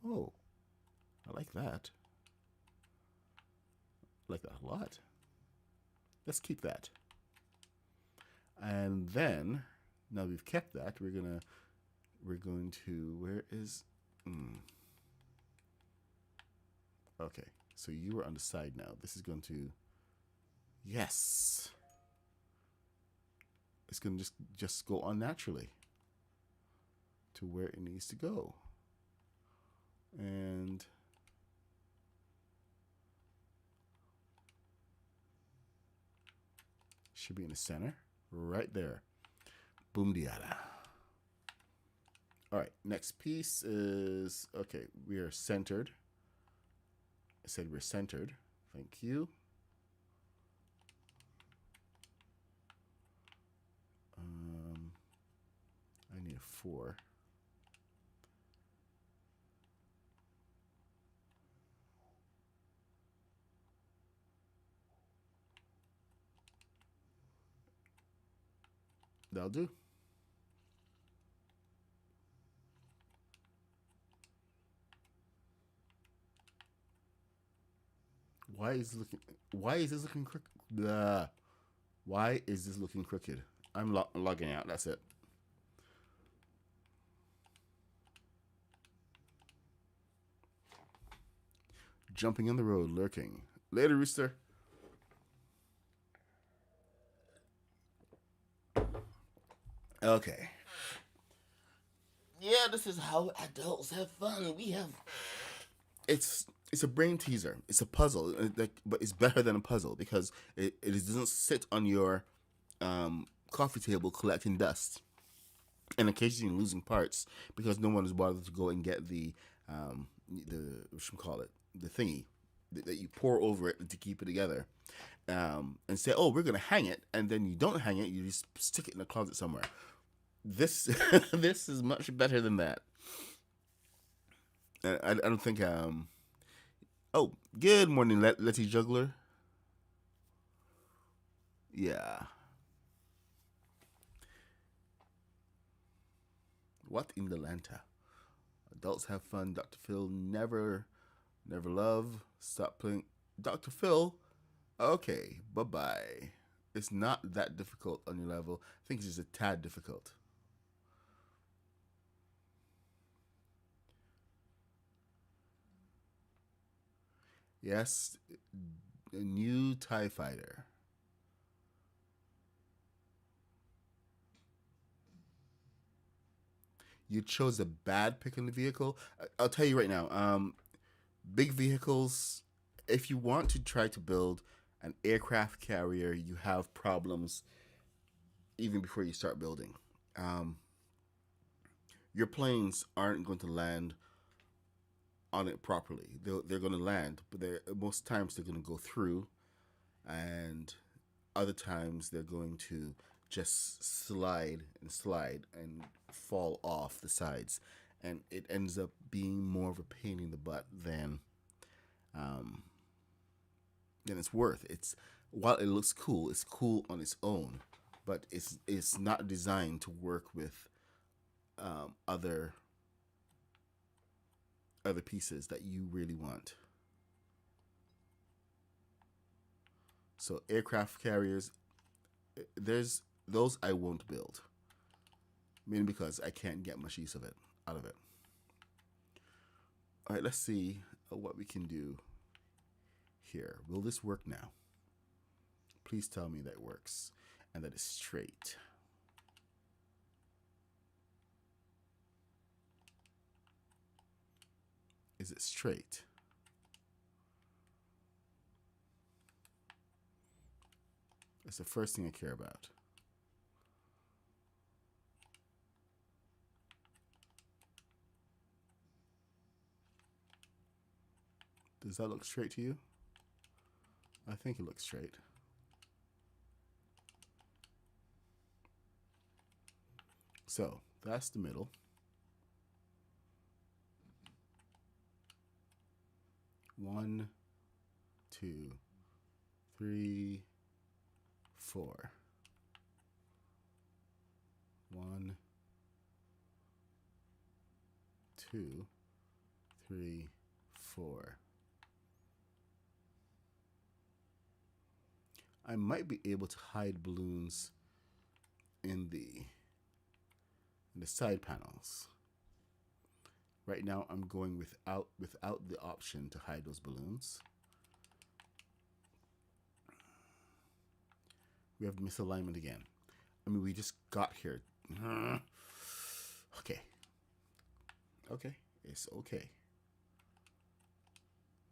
Oh, I like that. I like that a lot. Let's keep that. And then, now we've kept that, we're going to, where is, okay, so you are on the side now. This is going to, yes. It's going to just go on naturally to where it needs to go. And should be in the center, right there. Boom diada. All right, next piece is, okay, we are centered. I said we're centered. Thank you. I need a 4. That'll do. Why is this looking crooked? Why is this looking crooked? I'm logging out. That's it. Jumping on the road, lurking. Later, Rooster. Okay. Yeah, this is how adults have fun. It's a brain teaser. It's a puzzle, but it's better than a puzzle because it doesn't sit on your coffee table collecting dust and occasionally losing parts because no one is bothered to go and get the what should we call it, the thingy that you pour over it to keep it together, and say, oh, we're gonna hang it, and then you don't hang it. You just stick it in a closet somewhere. This this is much better than that. I don't think. Oh, good morning, Letty Juggler. Yeah. What in the Lanta? Adults have fun. Dr. Phil never love. Stop playing. Dr. Phil. Okay, bye bye. It's not that difficult on your level. I think it's just a tad difficult. Yes, a new TIE fighter. You chose a bad pick in the vehicle. I'll tell you right now. Big vehicles, if you want to try to build an aircraft carrier, you have problems even before you start building. Um, your planes aren't going to land on it properly. They're going to land, but most times they're going to go through, and other times they're going to just slide and fall off the sides, and it ends up being more of a pain in the butt um, than it's worth. It's while it looks cool, it's cool on its own, but it's not designed to work with other pieces that you really want. So aircraft carriers, there's those I won't build, mainly because I can't get much use of it out of it. All right, let's see what we can do here. Will this work now? Please tell me that it works and that it's straight. Is it straight? That's the first thing I care about. Does that look straight to you? I think it looks straight. So that's the middle. One, two, three, four. One, two, three, four. I might be able to hide balloons in the side panels. Right now I'm going without the option to hide those balloons. We have misalignment again. I mean, we just got here. Okay. Okay. It's okay.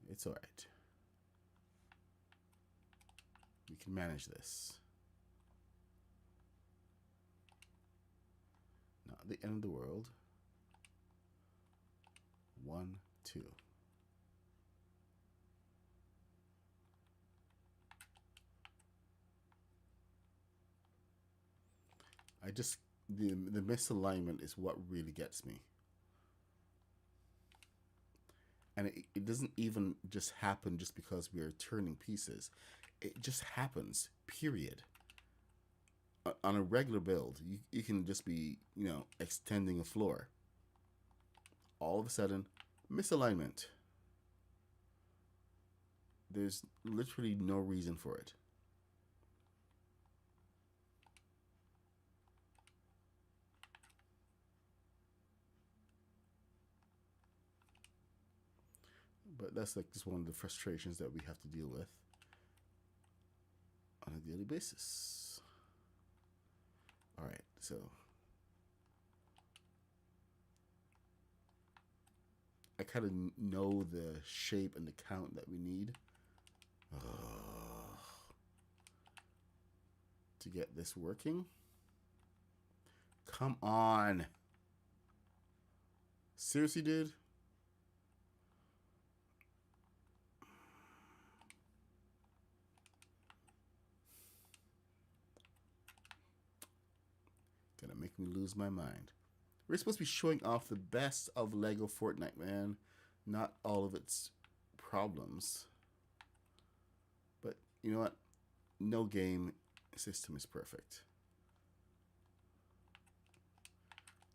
It's all right. We can manage this. Not the end of the world. 1, 2. The misalignment is what really gets me. And it doesn't even just happen just because we are turning pieces. It just happens, period. On a regular build, you can just be, extending a floor. All of a sudden, misalignment. There's literally no reason for it. But that's like just one of the frustrations that we have to deal with on a daily basis. All right, so I kind of know the shape and the count that we need to get this working. Come on. Seriously, dude? Gonna make me lose my mind. We're supposed to be showing off the best of Lego Fortnite, man. Not all of its problems. But you know what? No game system is perfect.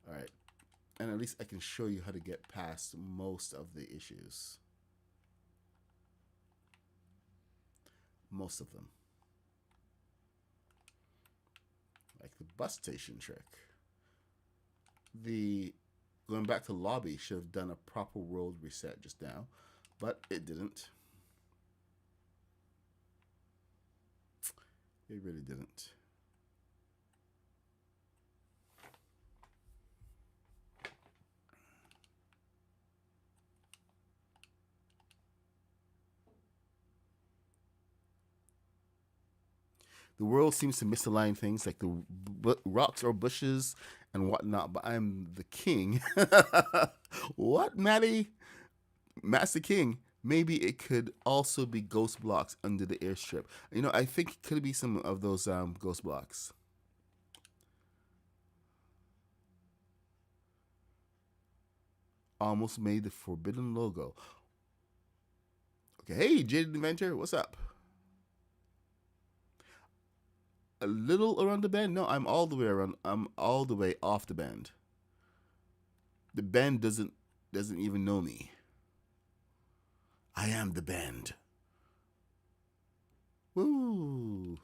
All right. And at least I can show you how to get past most of the issues. Most of them. Like the bus station trick. Going back to lobby should have done a proper world reset just now, but it didn't. It really didn't. The world seems to misalign things like the rocks or bushes and whatnot, but I'm the king. What, Maddie? Master King. Maybe it could also be ghost blocks under the airstrip. You know, I think it could be some of those ghost blocks. Almost made the forbidden logo. Okay, hey, Jaded Inventor, what's up? A little around the bend? No, I'm all the way around. I'm all the way off the bend. The bend doesn't even know me. I am the bend. Woo!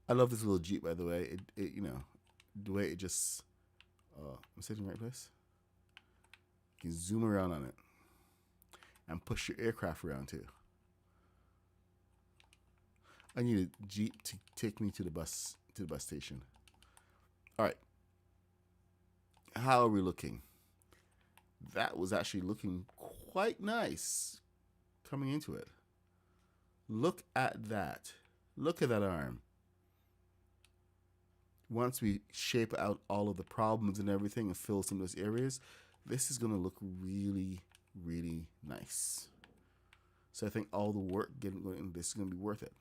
I love this little Jeep, by the way. It you know, the way it just. I'm sitting in the right place. You can zoom around on it and push your aircraft around too. I need a Jeep to take me to the bus station. All right. How are we looking? That was actually looking quite nice coming into it. Look at that. Look at that arm. Once we shape out all of the problems and everything and fill some of those areas, this is going to look really, really nice. So I think all the work getting into this is going to be worth it.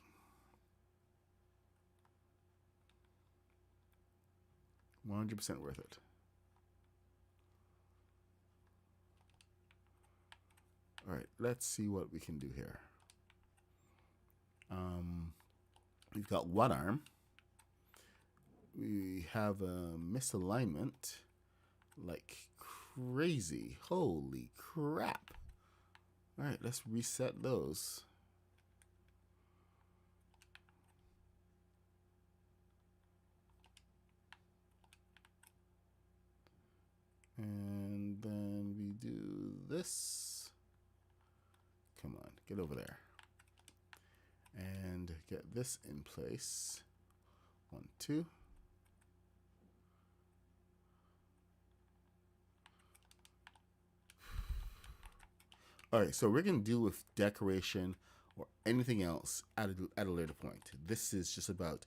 $100% worth it. All right, let's see what we can do here. We've got one arm. We have a misalignment like crazy. Holy crap. All right, let's reset those. And then we do this. Come on, get over there. And get this in place. 1, 2. All right, so we're going to deal with decoration or anything else at a later point. This is just about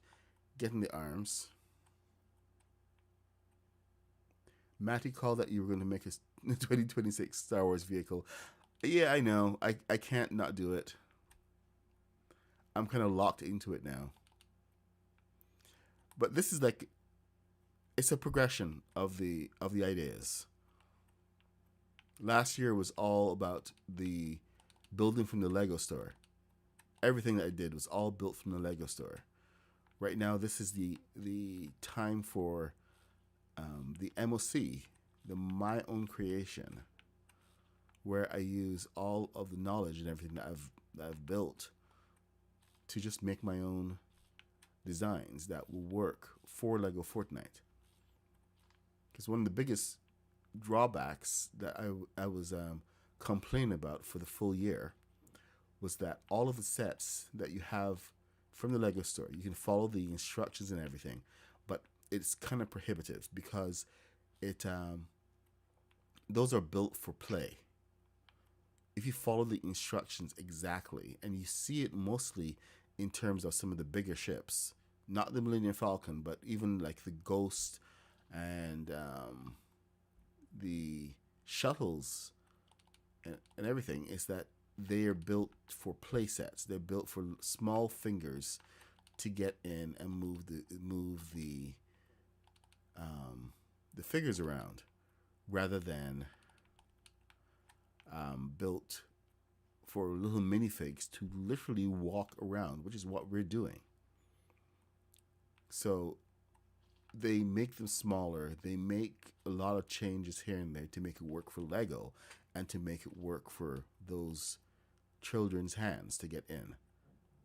getting the arms. Matty called that you were going to make a 2026 Star Wars vehicle. Yeah, I know. I can't not do it. I'm kind of locked into it now. But this is like, it's a progression of the ideas. Last year was all about the building from the Lego store. Everything that I did was all built from the Lego store. Right now, this is the time for the MOC, the my own creation, where I use all of the knowledge and everything that I've built to just make my own designs that will work for Lego Fortnite. Because one of the biggest drawbacks that I was complaining about for the full year was that all of the sets that you have from the Lego store, you can follow the instructions and everything, but it's kind of prohibitive because it those are built for play. If you follow the instructions exactly, and you see it mostly in terms of some of the bigger ships, not the Millennium Falcon, but even like the Ghost and the shuttles and everything, is that they are built for play sets. They're built for small fingers to get in and move the figures around, rather than built for little minifigs to literally walk around, which is what we're doing. So they make them smaller. They make a lot of changes here and there to make it work for Lego and to make it work for those children's hands to get in.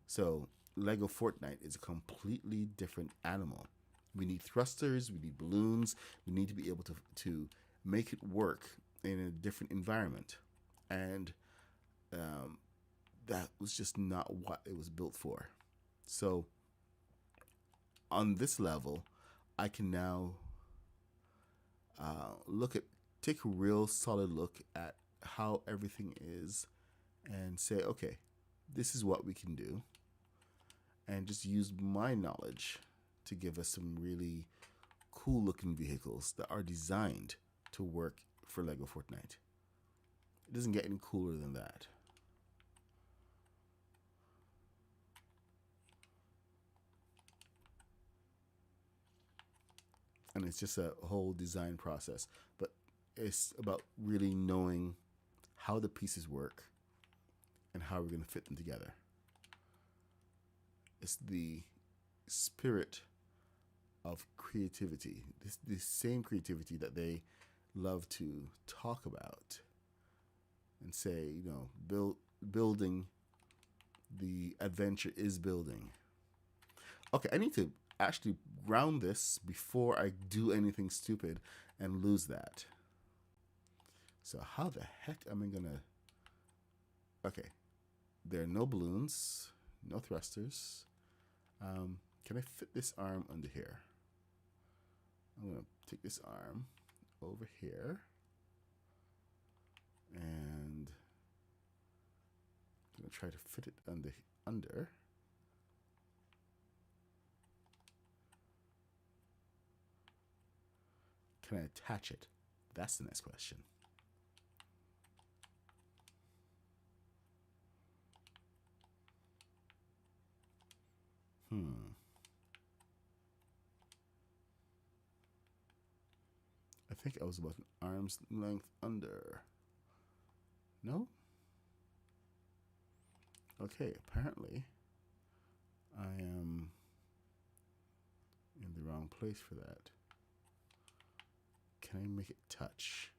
So Lego Fortnite is a completely different animal. We need thrusters, we need balloons, we need to be able to make it work in a different environment. And that was just not what it was built for. So on this level, I can now take a real solid look at how everything is and say, okay, this is what we can do, and just use my knowledge to give us some really cool looking vehicles that are designed to work for Lego Fortnite. It doesn't get any cooler than that. And it's just a whole design process, but it's about really knowing how the pieces work and how we're going to fit them together. It's the spirit of creativity, this same creativity that they love to talk about and say, building the adventure is building. Okay, I need to actually ground this before I do anything stupid and lose that. So how the heck am I gonna... Okay, there are no balloons, no thrusters. Can I fit this arm under here? I'm gonna take this arm over here and I'm gonna try to fit it under. Can I attach it? That's the next question. I think I was about an arm's length under. No? Okay, apparently I am in the wrong place for that. Can I make it touch?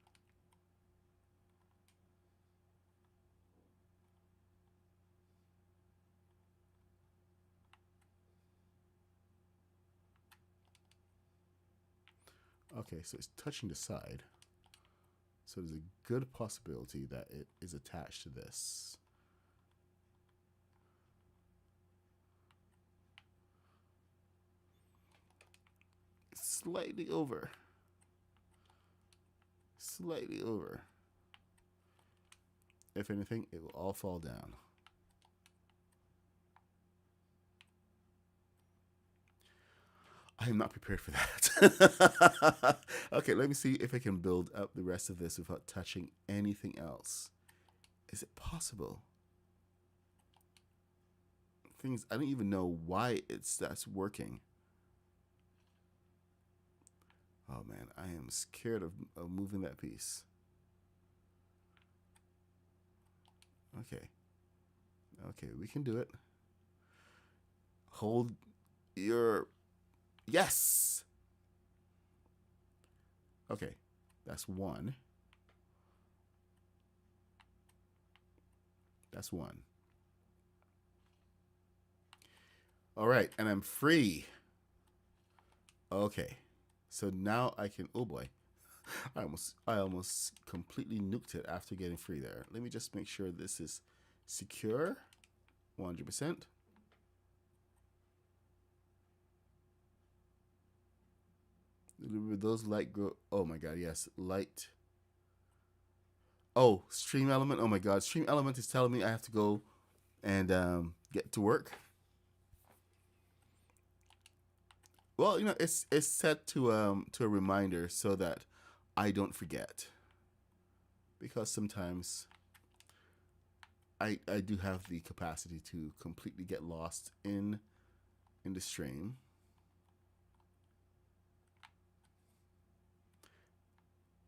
Okay, so it's touching the side. So there's a good possibility that it is attached to this. Slightly over. Slightly over. If anything, it will all fall down. I am not prepared for that. Okay, let me see if I can build up the rest of this without touching anything else. Is it possible? Things I don't even know why that's working. Oh man, I am scared of moving that piece. Okay. Okay, we can do it. Hold your... Yes! Okay, that's one. That's one. All right, and I'm free. Okay, so now I can... Oh boy, I almost completely nuked it after getting free there. Let me just make sure this is secure, 100%. Those light grow. Oh my god, yes, light. Oh, Stream Element. Oh my god, Stream Element is telling me I have to go and get to work. Well, it's set to a reminder so that I don't forget, because sometimes I do have the capacity to completely get lost in the stream.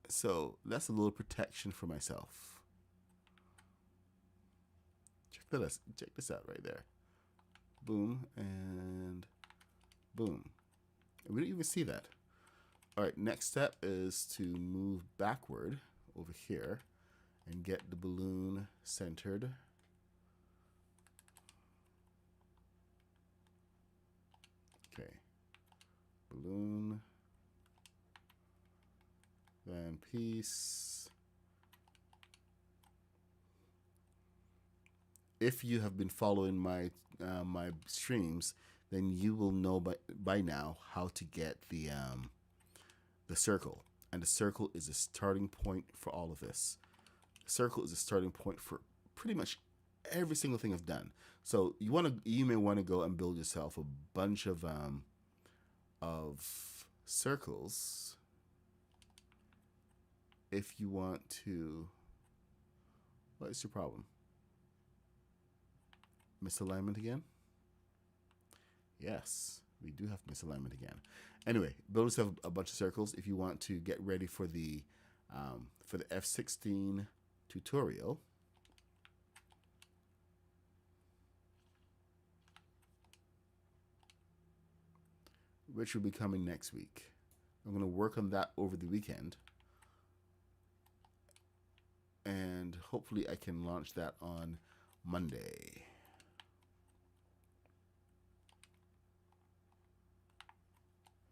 So that's a little protection for myself. Check this out right there. Boom and boom. We don't even see that. All right, next step is to move backward over here and get the balloon centered. Okay, balloon, then piece. If you have been following my my streams, then you will know by now how to get the circle, and the circle is a starting point for all of this. circle is a starting point for pretty much every single thing I've done. So you may want to go and build yourself a bunch of circles if you want to. What is your problem? Misalignment again? Yes, we do have misalignment again. Anyway, build yourself a bunch of circles if you want to get ready for the F16 tutorial. Which will be coming next week. I'm going to work on that over the weekend. And hopefully I can launch that on Monday.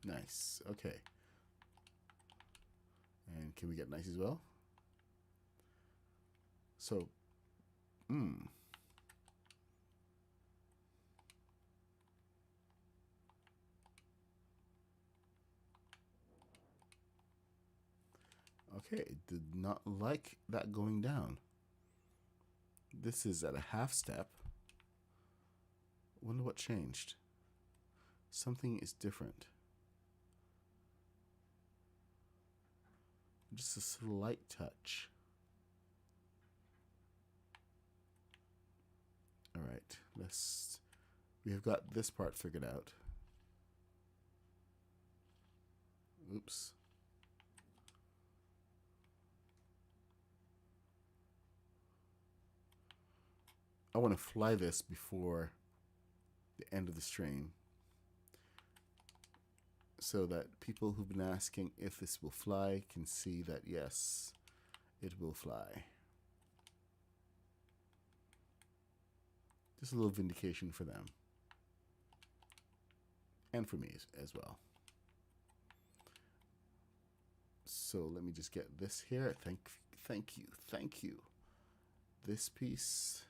Nice. Okay. And can we get nice as well? So, okay, did not like that going down. This is at a half step. Wonder what changed. Something is different. Just a slight touch. All right, we have got this part figured out. Oops. I want to fly this before the end of the stream so that people who've been asking if this will fly can see that yes, it will fly. Just a little vindication for them. And for me as well. So let me just get this here. Thank you. This piece.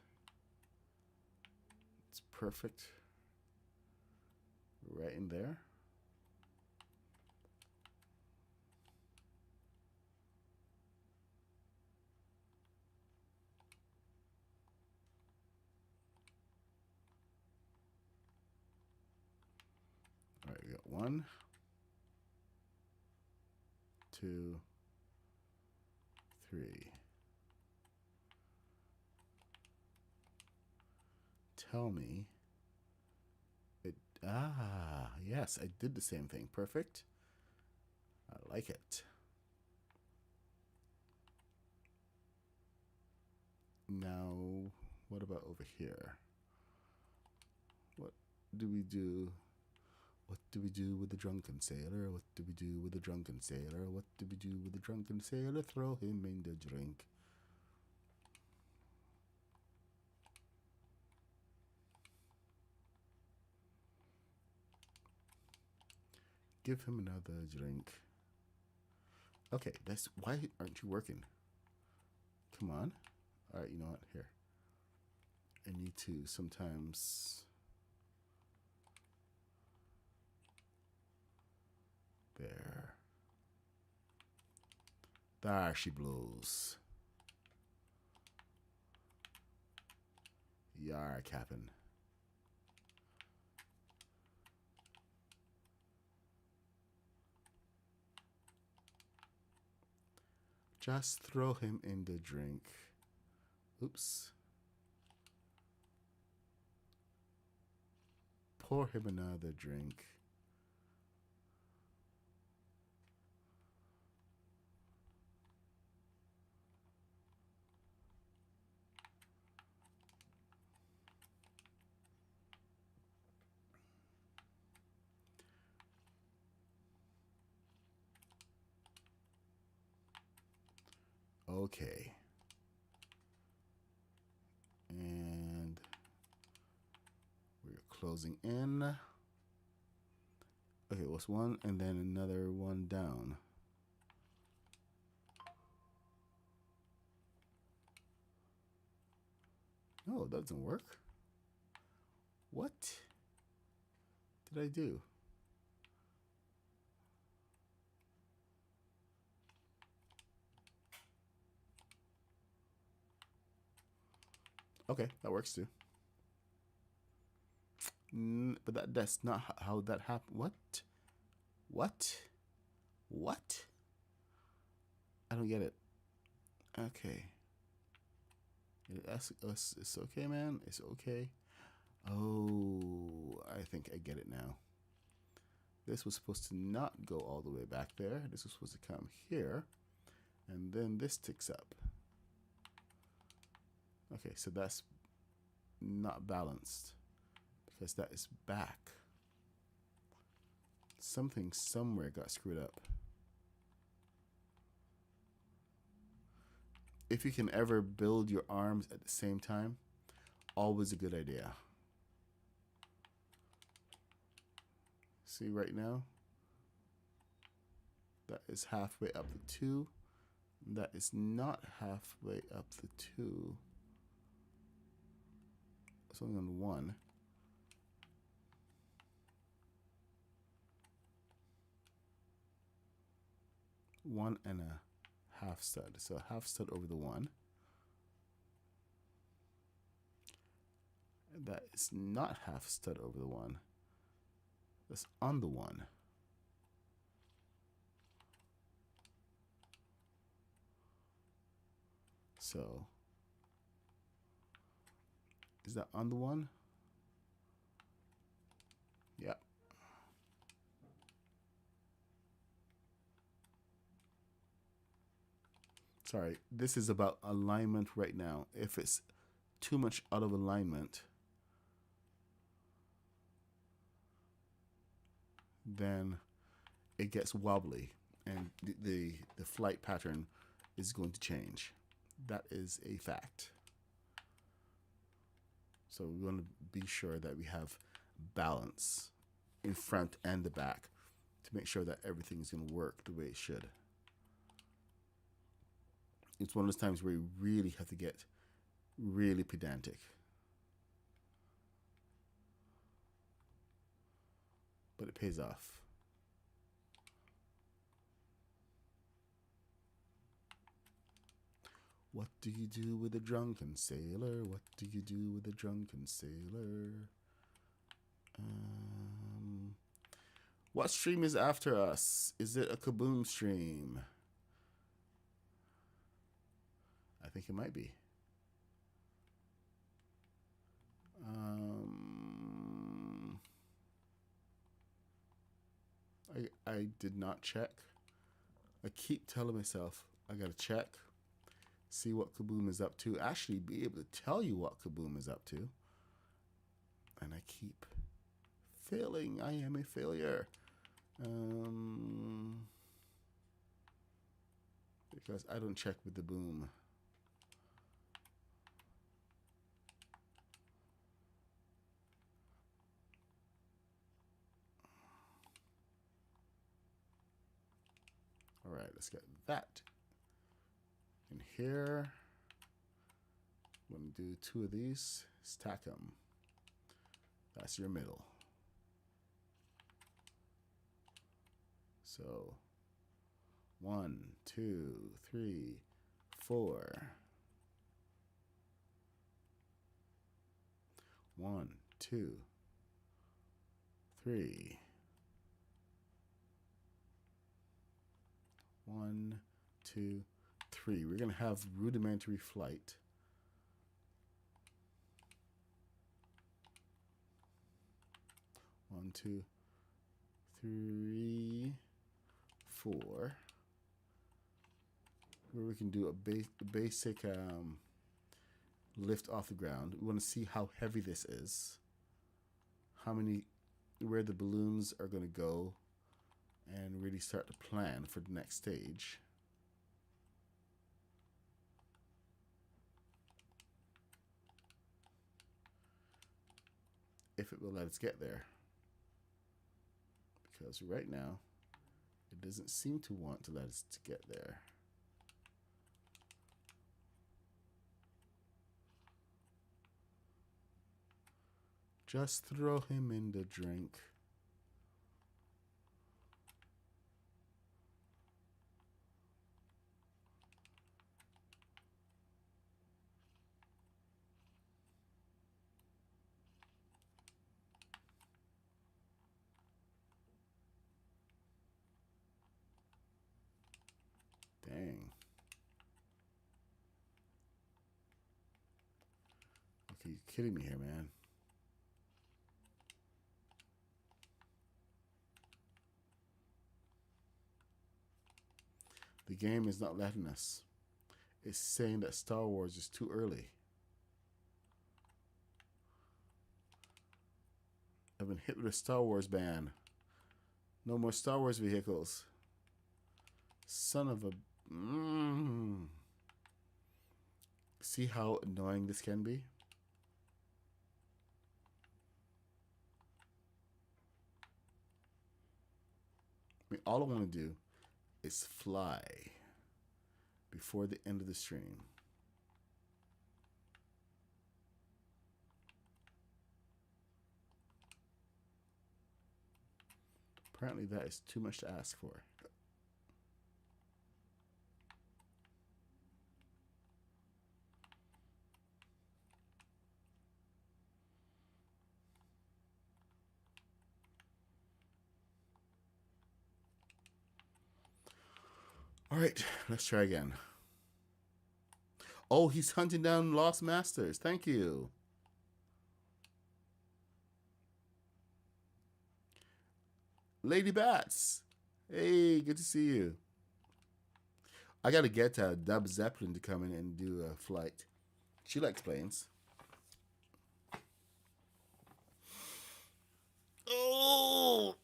It's perfect. Right in there. All right, we got 1, 2, 3. Tell me it. Yes, I did the same thing. Perfect. I like it. Now, what about over here? What do we do? What do we do with the drunken sailor? What do we do with the drunken sailor? What do we do with the drunken sailor? Throw him in the drink. Give him another drink. Okay, why aren't you working? Come on. All right, you know what? Here. I need to sometimes. There. There she blows. Yar, Captain. Just throw him in the drink. Oops. Pour him another drink. Okay. And we're closing in. Okay, what's one? And then another one down. No, that doesn't work. What did I do? Okay, that works too. But that's not how that happened. What? What? What? I don't get it. Okay. It's okay, man. It's okay. Oh, I think I get it now. This was supposed to not go all the way back there. This was supposed to come here. And then this ticks up. Okay, so that's not balanced because that is back. Something somewhere got screwed up. If you can ever build your arms at the same time, always a good idea. See right now? That is halfway up the 2. That is not halfway up the 2. It's only on 1. One and a half stud. So half stud over the 1. That is not half stud over the 1. That's on the 1. So is that on the 1? Yep. Sorry, this is about alignment right now. If it's too much out of alignment, then it gets wobbly and the flight pattern is going to change. That is a fact. So we want to be sure that we have balance in front and the back to make sure that everything is going to work the way it should. It's one of those times where you really have to get really pedantic. But it pays off. What do you do with a drunken sailor? What do you do with a drunken sailor? What stream is after us? Is it a Kaboom stream? I think it might be. I did not check. I keep telling myself I gotta check, see what Kaboom is up to, actually be able to tell you what Kaboom is up to. And I keep failing. I am a failure. Because I don't check with the boom. All right, let's get that in here. I'm going to do 2 of these, stack them. That's your middle. So 1, 2, 3, 4. 1, 2, 3. 1, 2, 3. We're going to have rudimentary flight. One, 2, 3, 4. Where we can do a basic lift off the ground. We want to see how heavy this is. Where the balloons are going to go, and really start to plan for the next stage. If it will let us get there. Because right now, it doesn't seem to want to let us get there. Just throw him in the drink. You kidding me here, man? The game is not letting us. It's saying that Star Wars is too early. I've been hit with a Star Wars ban. No more Star Wars vehicles. Son of a... See how annoying this can be? I mean, all I want to do is fly before the end of the stream. Apparently that is too much to ask for. All right, let's try again. Oh, he's hunting down Lost Masters. Thank you. Lady Bats. Hey, good to see you. I got to get Dub Zeppelin to come in and do a flight. She likes planes. Oh!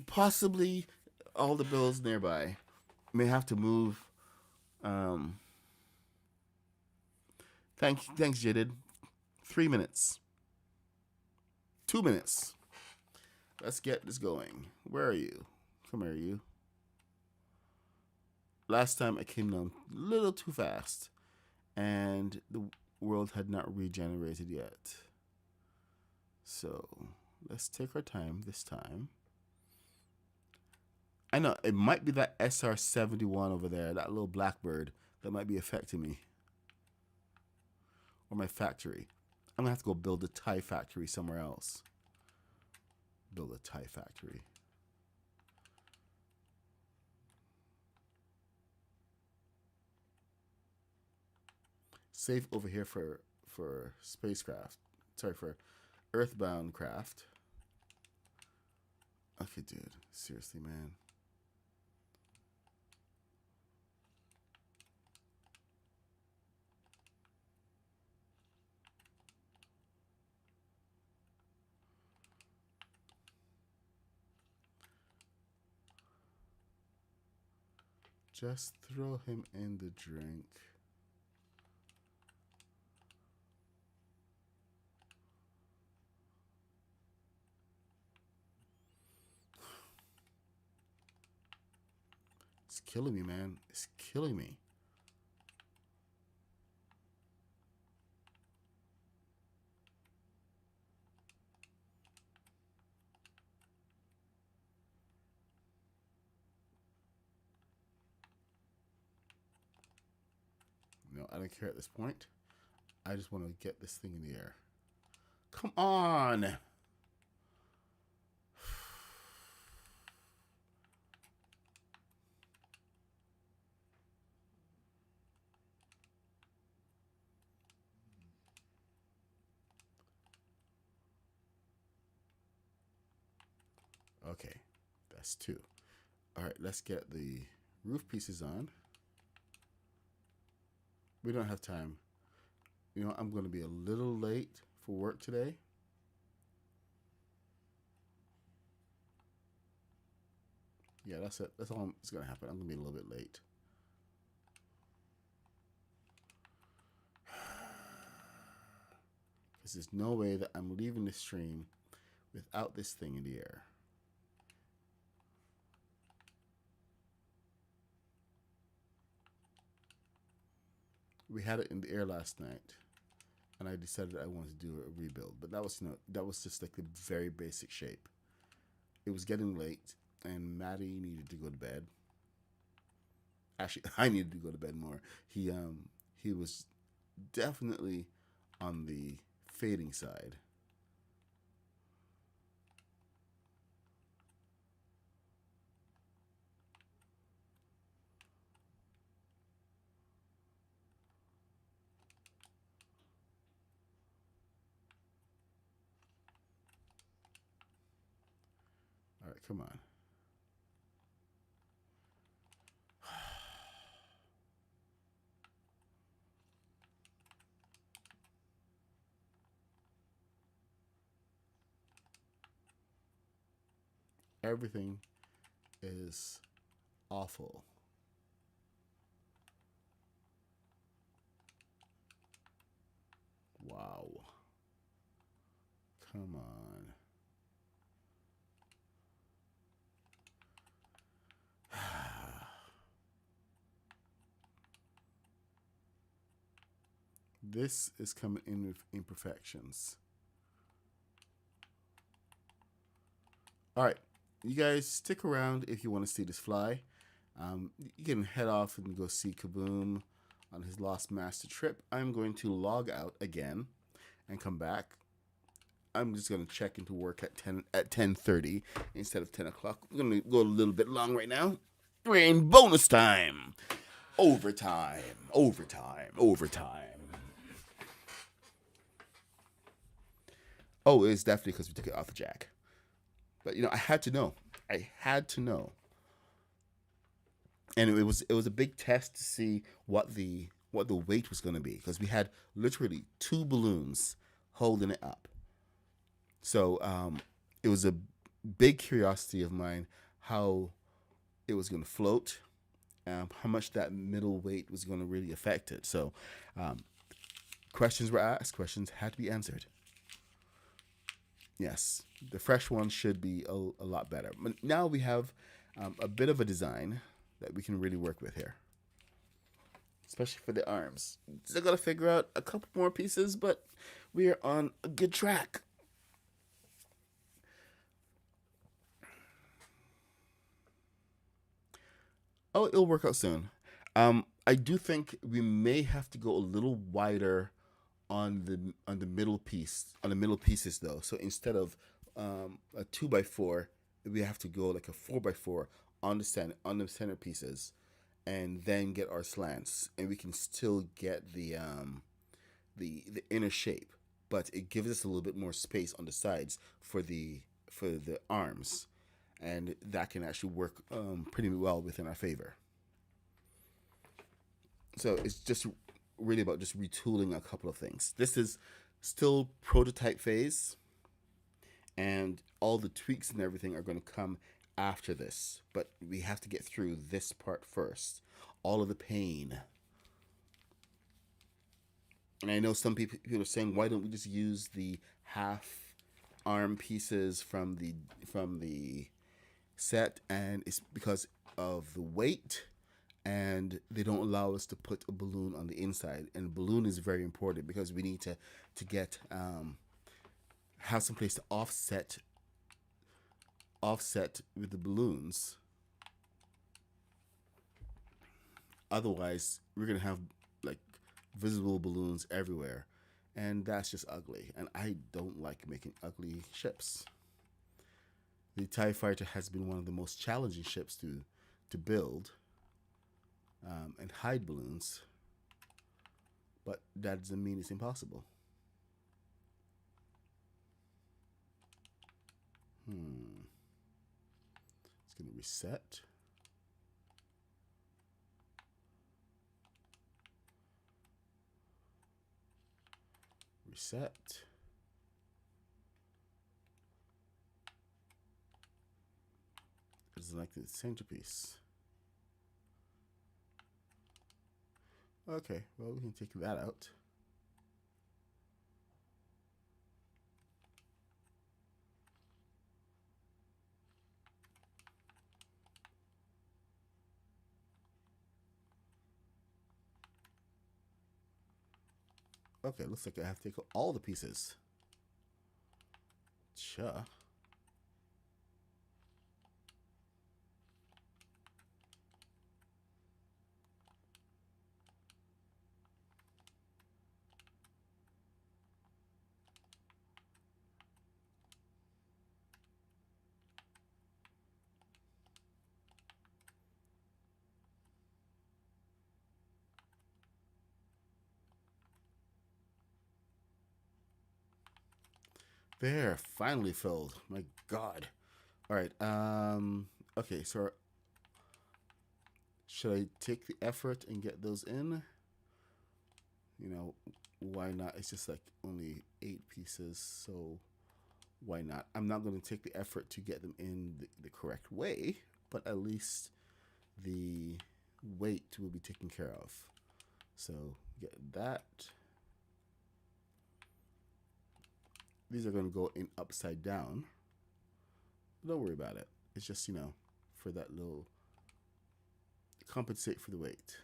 Possibly all the bills nearby. May have to move. Thanks, Jadid. 3 minutes. 2 minutes. Let's get this going. Where are you? Come here, you. Last time I came down a little too fast, and the world had not regenerated yet. So let's take our time this time. I know it might be that SR-71 over there, that little blackbird, that might be affecting me. Or my factory. I'm gonna have to go build a TIE factory somewhere else. Build a TIE factory. Save over here for spacecraft. Sorry, for Earthbound craft. Okay, dude. Seriously, man. Just throw him in the drink. It's killing me, man. It's killing me. No, I don't care at this point. I just want to get this thing in the air. Come on! Okay, that's 2. All right, let's get the roof pieces on. We don't have time. You know, I'm going to be a little late for work today. Yeah, that's it. That's all that's going to happen. I'm going to be a little bit late. Because there's no way that I'm leaving the stream without this thing in the air. We had it in the air last night, and I decided I wanted to do a rebuild. But that was just like the very basic shape. It was getting late, and Maddie needed to go to bed. Actually, I needed to go to bed more. He was definitely on the fading side. Come on. Everything is awful. Wow. Come on. This is coming in with imperfections. All right, you guys stick around if you want to see this fly. You can head off and go see Kaboom on his Lost Master trip. I'm going to log out again and come back. I'm just going to check into work at 10:30 instead of 10 o'clock. We're going to go a little bit long right now. We're in bonus time. Overtime. Oh, it's definitely because we took it off the jack. But I had to know. And it was a big test to see what the weight was going to be, because we had literally 2 balloons holding it up. So it was a big curiosity of mine how it was going to float, how much that middle weight was going to really affect it. So questions were asked, questions had to be answered. Yes, the fresh one should be a lot better. But now we have a bit of a design that we can really work with here, especially for the arms. Still got to figure out a couple more pieces, but we are on a good track. Oh, it'll work out soon. I do think we may have to go a little wider on the middle middle pieces though. So instead of a 2x4, we have to go like a 4x4 on the center pieces, and then get our slants, and we can still get the inner shape, but it gives us a little bit more space on the sides for the arms, and that can actually work pretty well within our favor. So it's just really about just retooling a couple of things. This is still prototype phase, and all the tweaks and everything are going to come after this, but we have to get through this part first. All of the pain. And I know some people are saying, why don't we just use the half arm pieces from the set? And it's because of the weight, and they don't allow us to put a balloon on the inside. And balloon is very important because we need to get have some place to offset with the balloons. Otherwise, we're gonna have like visible balloons everywhere, and that's just ugly. And I don't like making ugly ships. The TIE Fighter has been one of the most challenging ships to build and hide balloons, but that doesn't mean it's impossible. It's going to reset. Reset. It's like the centerpiece. Okay, well, we can take that out. Okay, looks like I have to take out all the pieces. Sure. There, finally filled. My God. All right. Okay. So should I take the effort and get those in? You know, why not? It's just like only 8 pieces, so why not? I'm not going to take the effort to get them in the correct way, but at least the weight will be taken care of. So get that. These are going to go in upside down. Don't worry about it. It's just, for that little, compensate for the weight.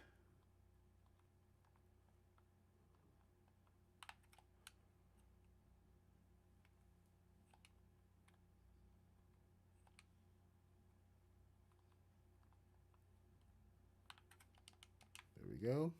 There we go.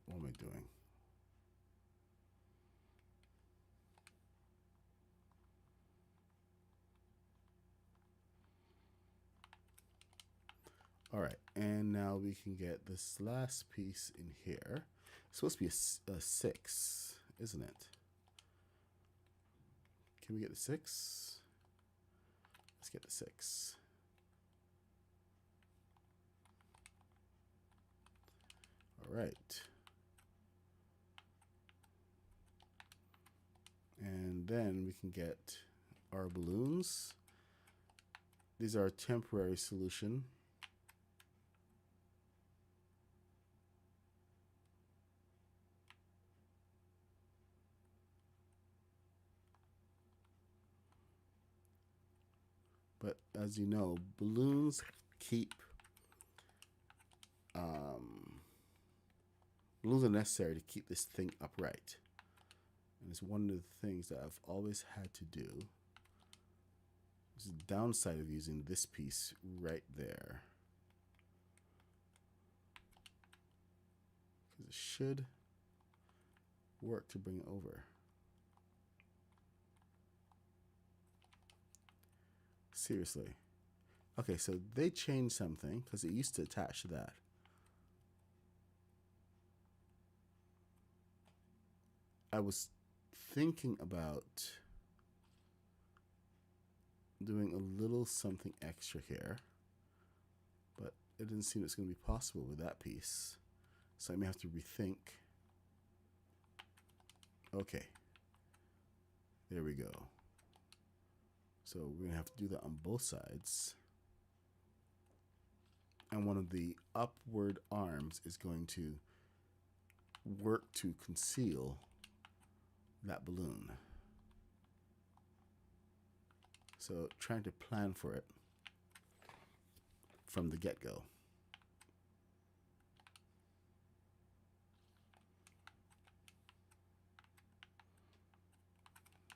What am I doing? All right, and now we can get this last piece in here. It's supposed to be a 6, isn't it? Can we get the 6? Let's get the 6. All right. And then we can get our balloons. These are a temporary solution. But as you know, balloons balloons are necessary to keep this thing upright. And it's one of the things that I've always had to do. This is the downside of using this piece right there. Because it should work to bring it over. Seriously. Okay, so they changed something because it used to attach to that. I was thinking about doing a little something extra here, but it didn't seem it's going to be possible with that piece. So I may have to rethink. Okay. There we go. So we're going to have to do that on both sides. And one of the upward arms is going to work to conceal that balloon. So trying to plan for it from the get-go.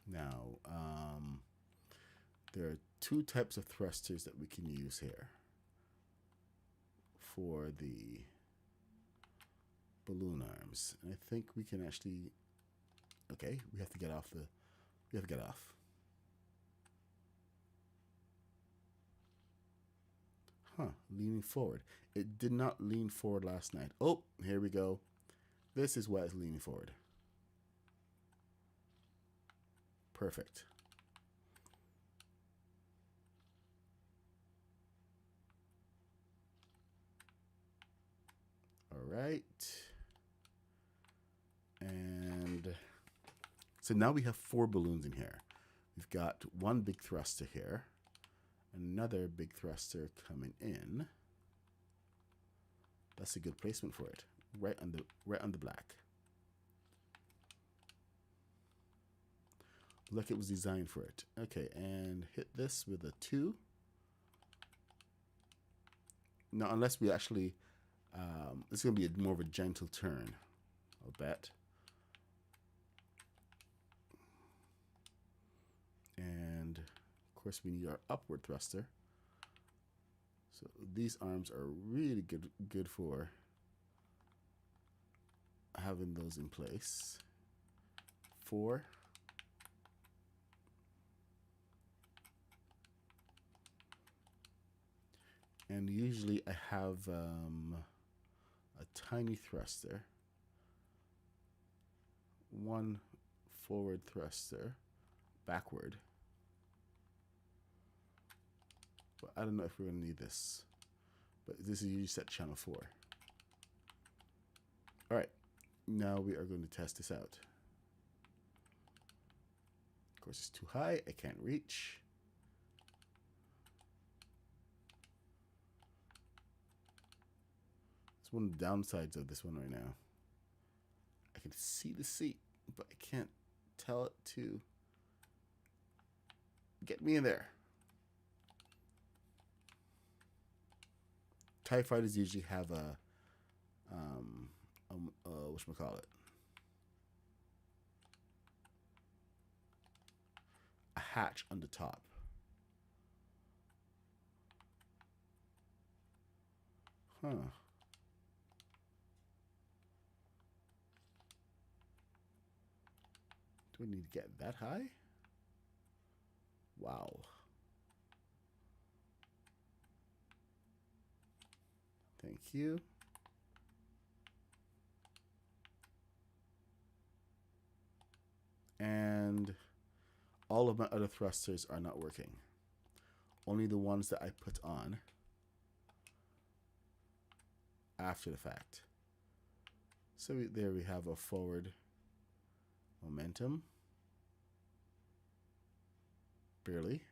Now, there are 2 types of thrusters that we can use here for the balloon arms. And I think we can actually, okay, we have to get off. Huh, leaning forward. It did not lean forward last night. Oh, here we go. This is why it's leaning forward. Perfect. All right. And so now we have 4 balloons in here. We've got 1 big thruster here, another big thruster coming in. That's a good placement for it. Right on the black. Like it was designed for it. Okay, and hit this with a 2. Now, unless we actually, it's going to be more of a gentle turn, I'll bet. course, we need our upward thruster. So these arms are really good for having those in place. 4. And usually I have a tiny thruster, 1 forward thruster, backward. But I don't know if we're going to need this. But this is usually set channel 4. All right, now we are going to test this out. Of course, it's too high. I can't reach. It's one of the downsides of this one right now. I can see the seat, but I can't tell it to get me in there. TIE fighters usually have a whatchamacallit, a hatch on the top. Huh. Do we need to get that high? Wow. Thank you. And all of my other thrusters are not working. Only the ones that I put on after the fact. So there we have a forward momentum. Barely.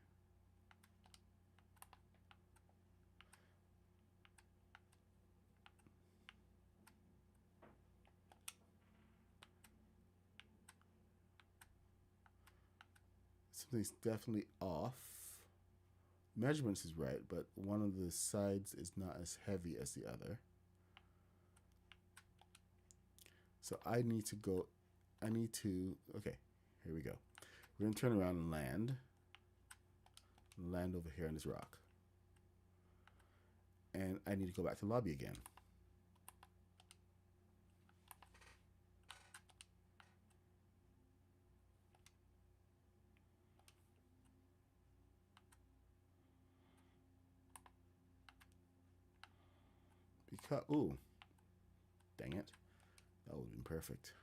Something's definitely off. Measurements is right, but one of the sides is not as heavy as the other. So I need to, okay, here we go. We're gonna turn around and land over here on this rock. And I need to go back to the lobby again. Because, ooh, dang it. That would have been perfect.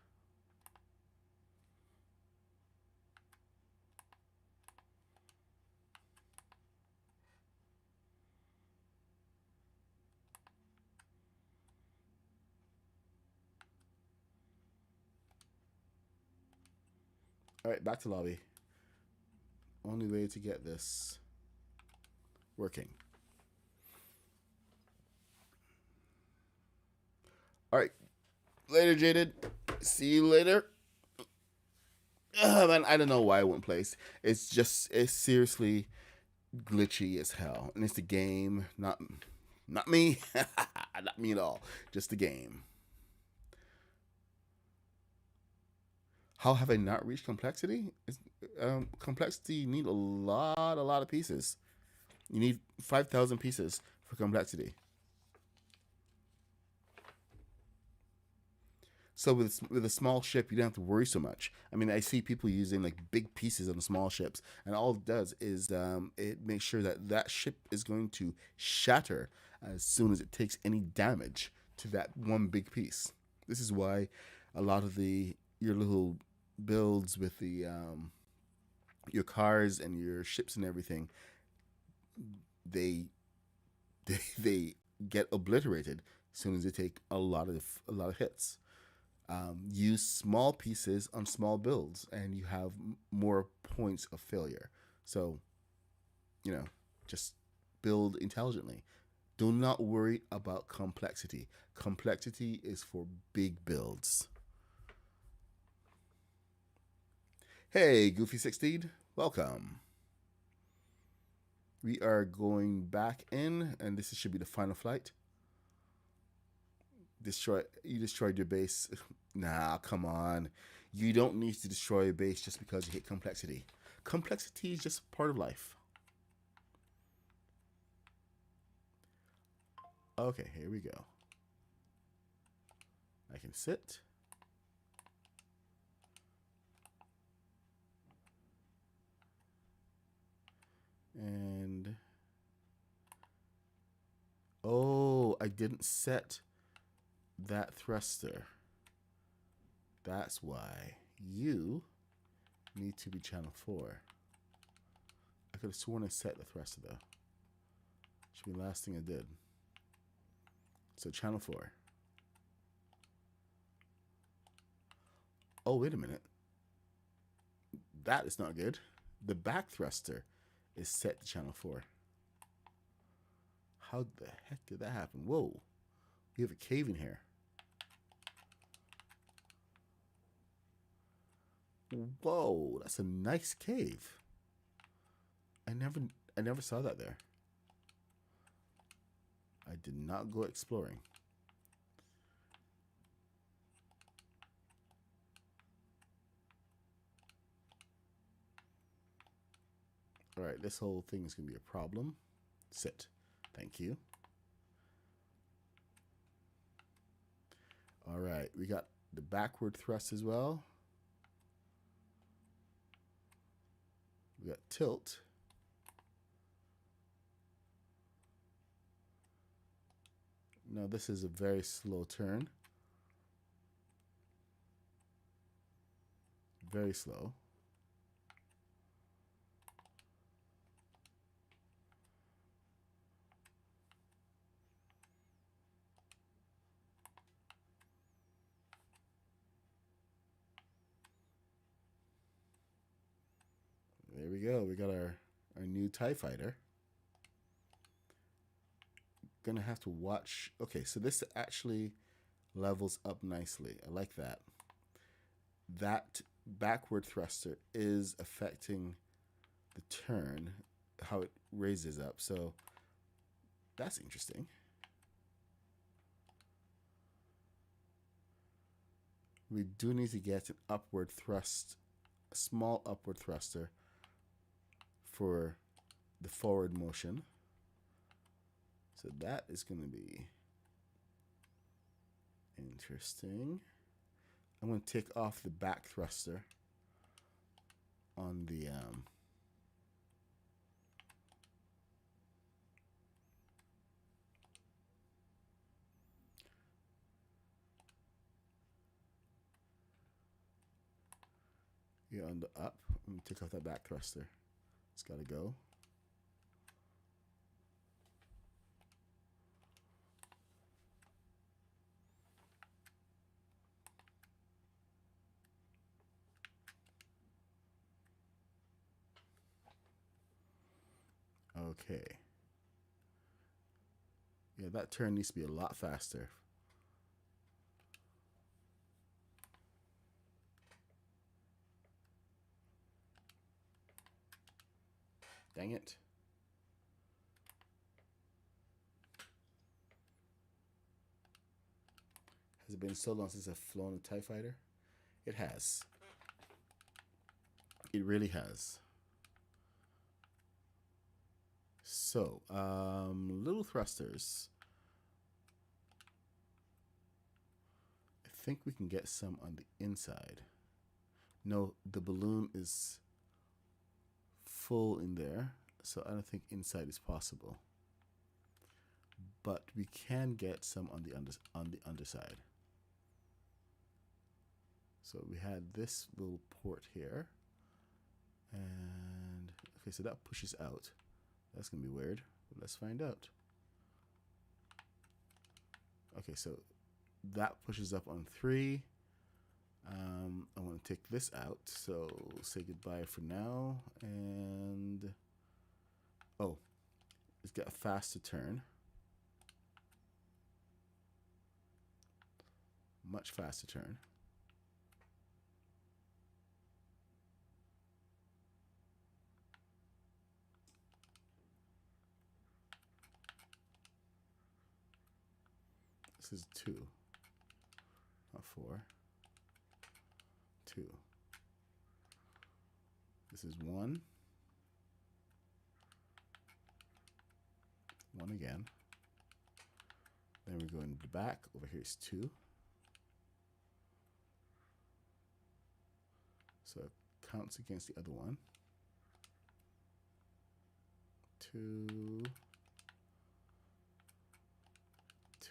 All right, back to lobby. Only way to get this working. All right, later, Jaded. See you later. Man, I don't know why I wouldn't place. It's seriously glitchy as hell, and it's the game, not me, not me at all. Just the game. How have I not reached complexity? Complexity, you need a lot of pieces. You need 5,000 pieces for complexity. So with a small ship, you don't have to worry so much. I mean, I see people using like big pieces on the small ships, and all it does is it makes sure that ship is going to shatter as soon as it takes any damage to that one big piece. This is why a lot of your little builds with the your cars and your ships and everything, they get obliterated as soon as they take a lot of hits. Use small pieces on small builds, and you have more points of failure. So, just build intelligently. Do not worry about complexity. Complexity is for big builds. Hey, Goofy16, welcome. We are going back in, and this should be the final flight. You destroyed your base. Nah, come on. You don't need to destroy a base just because you hit complexity. Complexity is just part of life. Okay, here we go. I can sit. And oh, I didn't set that thruster. That's why you need to be channel 4. I could have sworn I set the thruster though. Should be the last thing I did. So channel 4. Oh, wait a minute. That is not good. The back thruster is set to channel 4. How the heck did that happen? Whoa. We have a cave in here. Whoa, that's a nice cave. I never saw that there. I did not go exploring. All right, this whole thing is going to be a problem. Sit. Thank you. All right, we got the backward thrust as well. We got tilt. Now this is a very slow turn. Very slow. There we go. We got our new TIE fighter. Gonna have to watch. Okay, so this actually levels up nicely. I like that. That backward thruster is affecting the turn, how it raises up. So that's interesting. We do need to get an upward thrust, a small upward thruster for the forward motion. So that is going to be interesting. I'm going to take off the back thruster on the on the up. I'm going to take off that back thruster. It's got to go. Okay. Yeah, that turn needs to be a lot faster. Dang it. Has it been so long since I've flown a TIE fighter? It has. It really has. So, little thrusters. I think we can get some on the inside. No, the balloon is full in there, so I don't think inside is possible. But we can get some on the underside. So we had this little port here, and okay, so that pushes out. That's gonna be weird, but let's find out. Okay, so that pushes up on 3. I want to take this out, so say goodbye for now. And oh, it's got a faster turn, much faster turn. This is 2, not 4. 2. This is 1. 1 again. Then we go into the back. Over here is 2. So it counts against the other one. 2,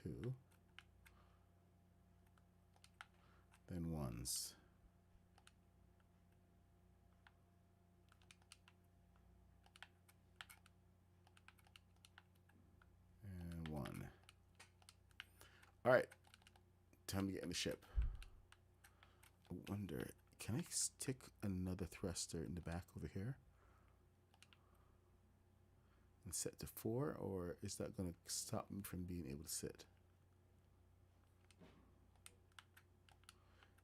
2, then 1s. And 1. All right, time to get in the ship. I wonder, can I stick another thruster in the back over here? And set to 4, or is that going to stop me from being able to sit?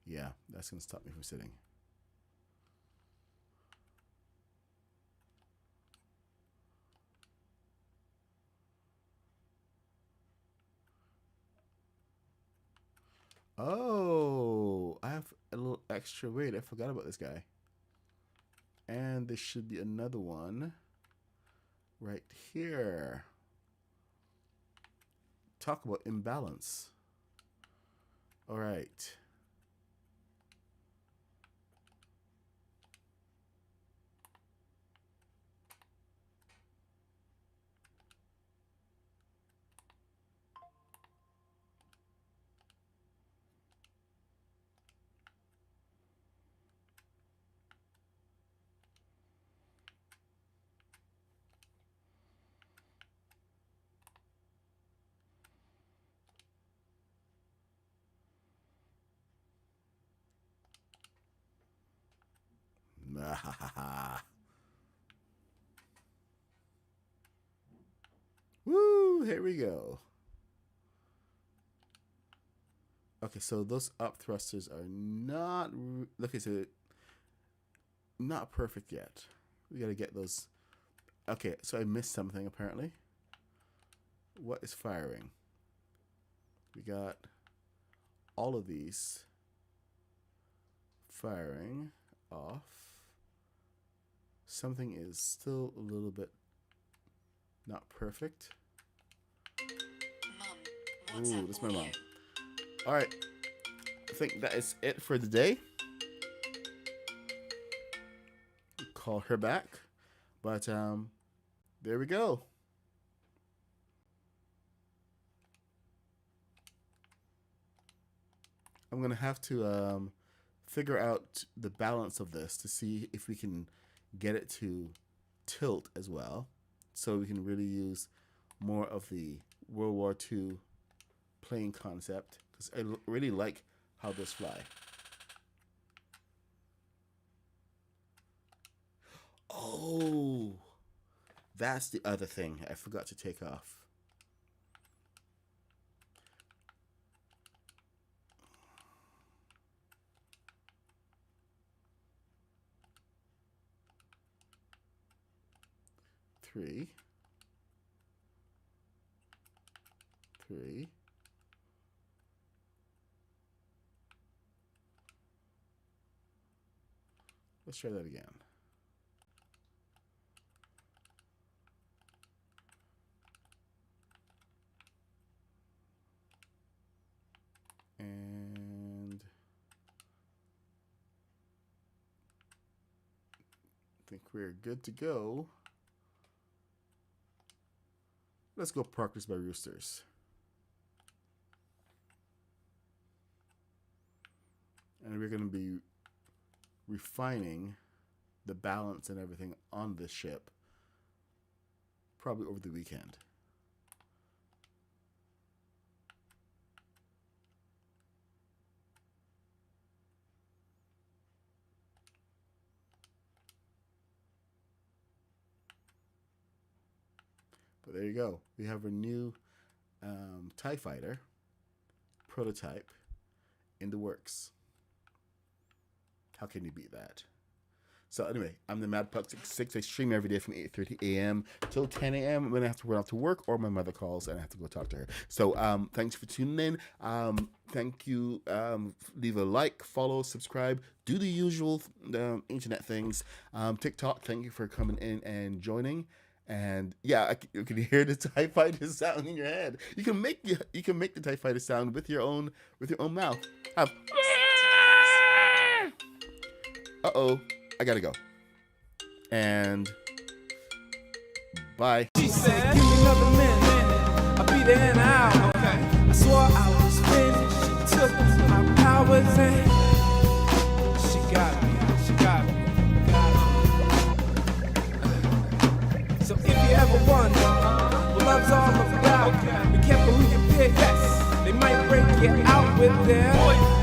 Yeah, that's going to stop me from sitting. Oh, I have a little extra weight. I forgot about this guy. And there should be another one right here. Talk about imbalance. All right. Woo, here we go. Okay, so those up thrusters are not, look at it, not perfect yet. We got to get those. Okay, so I missed something apparently. What is firing? We got all of these firing off. Something is still a little bit not perfect. Mum, Ooh, WhatsApp that's my audio. mom. All right, I think that is it for the day. Call her back, but there we go. I'm gonna have to figure out the balance of this to see if we can get it to tilt as well, so we can really use more of the World War II plane concept, because I really like how those fly. Oh, that's the other thing I forgot to take off. Three. Let's try that again. And I think we're good to go. Let's go practice by roosters. And we're going to be refining the balance and everything on this ship probably over the weekend. But there you go. We have a new TIE fighter prototype in the works. How can you beat that? So anyway, I'm the Mad Puck 66. I stream every day from 8:30 a.m. till 10 a.m. when I have to run off to work, or my mother calls and I have to go talk to her. So thanks for tuning in. Thank you. Leave a like, follow, subscribe. Do the usual internet things. TikTok, thank you for coming in and joining. And yeah, you can hear the TIE fighter sound in your head. You can make the TIE fighter sound with your own mouth. Have uh-oh, I gotta go. And bye. She said, give me another minute, I'll be there in an hour. Okay. I swore I was finished, she took my powers and she got me. So if you ever wonder what love's all about, be careful who you pick. Yes, they might break you out with them.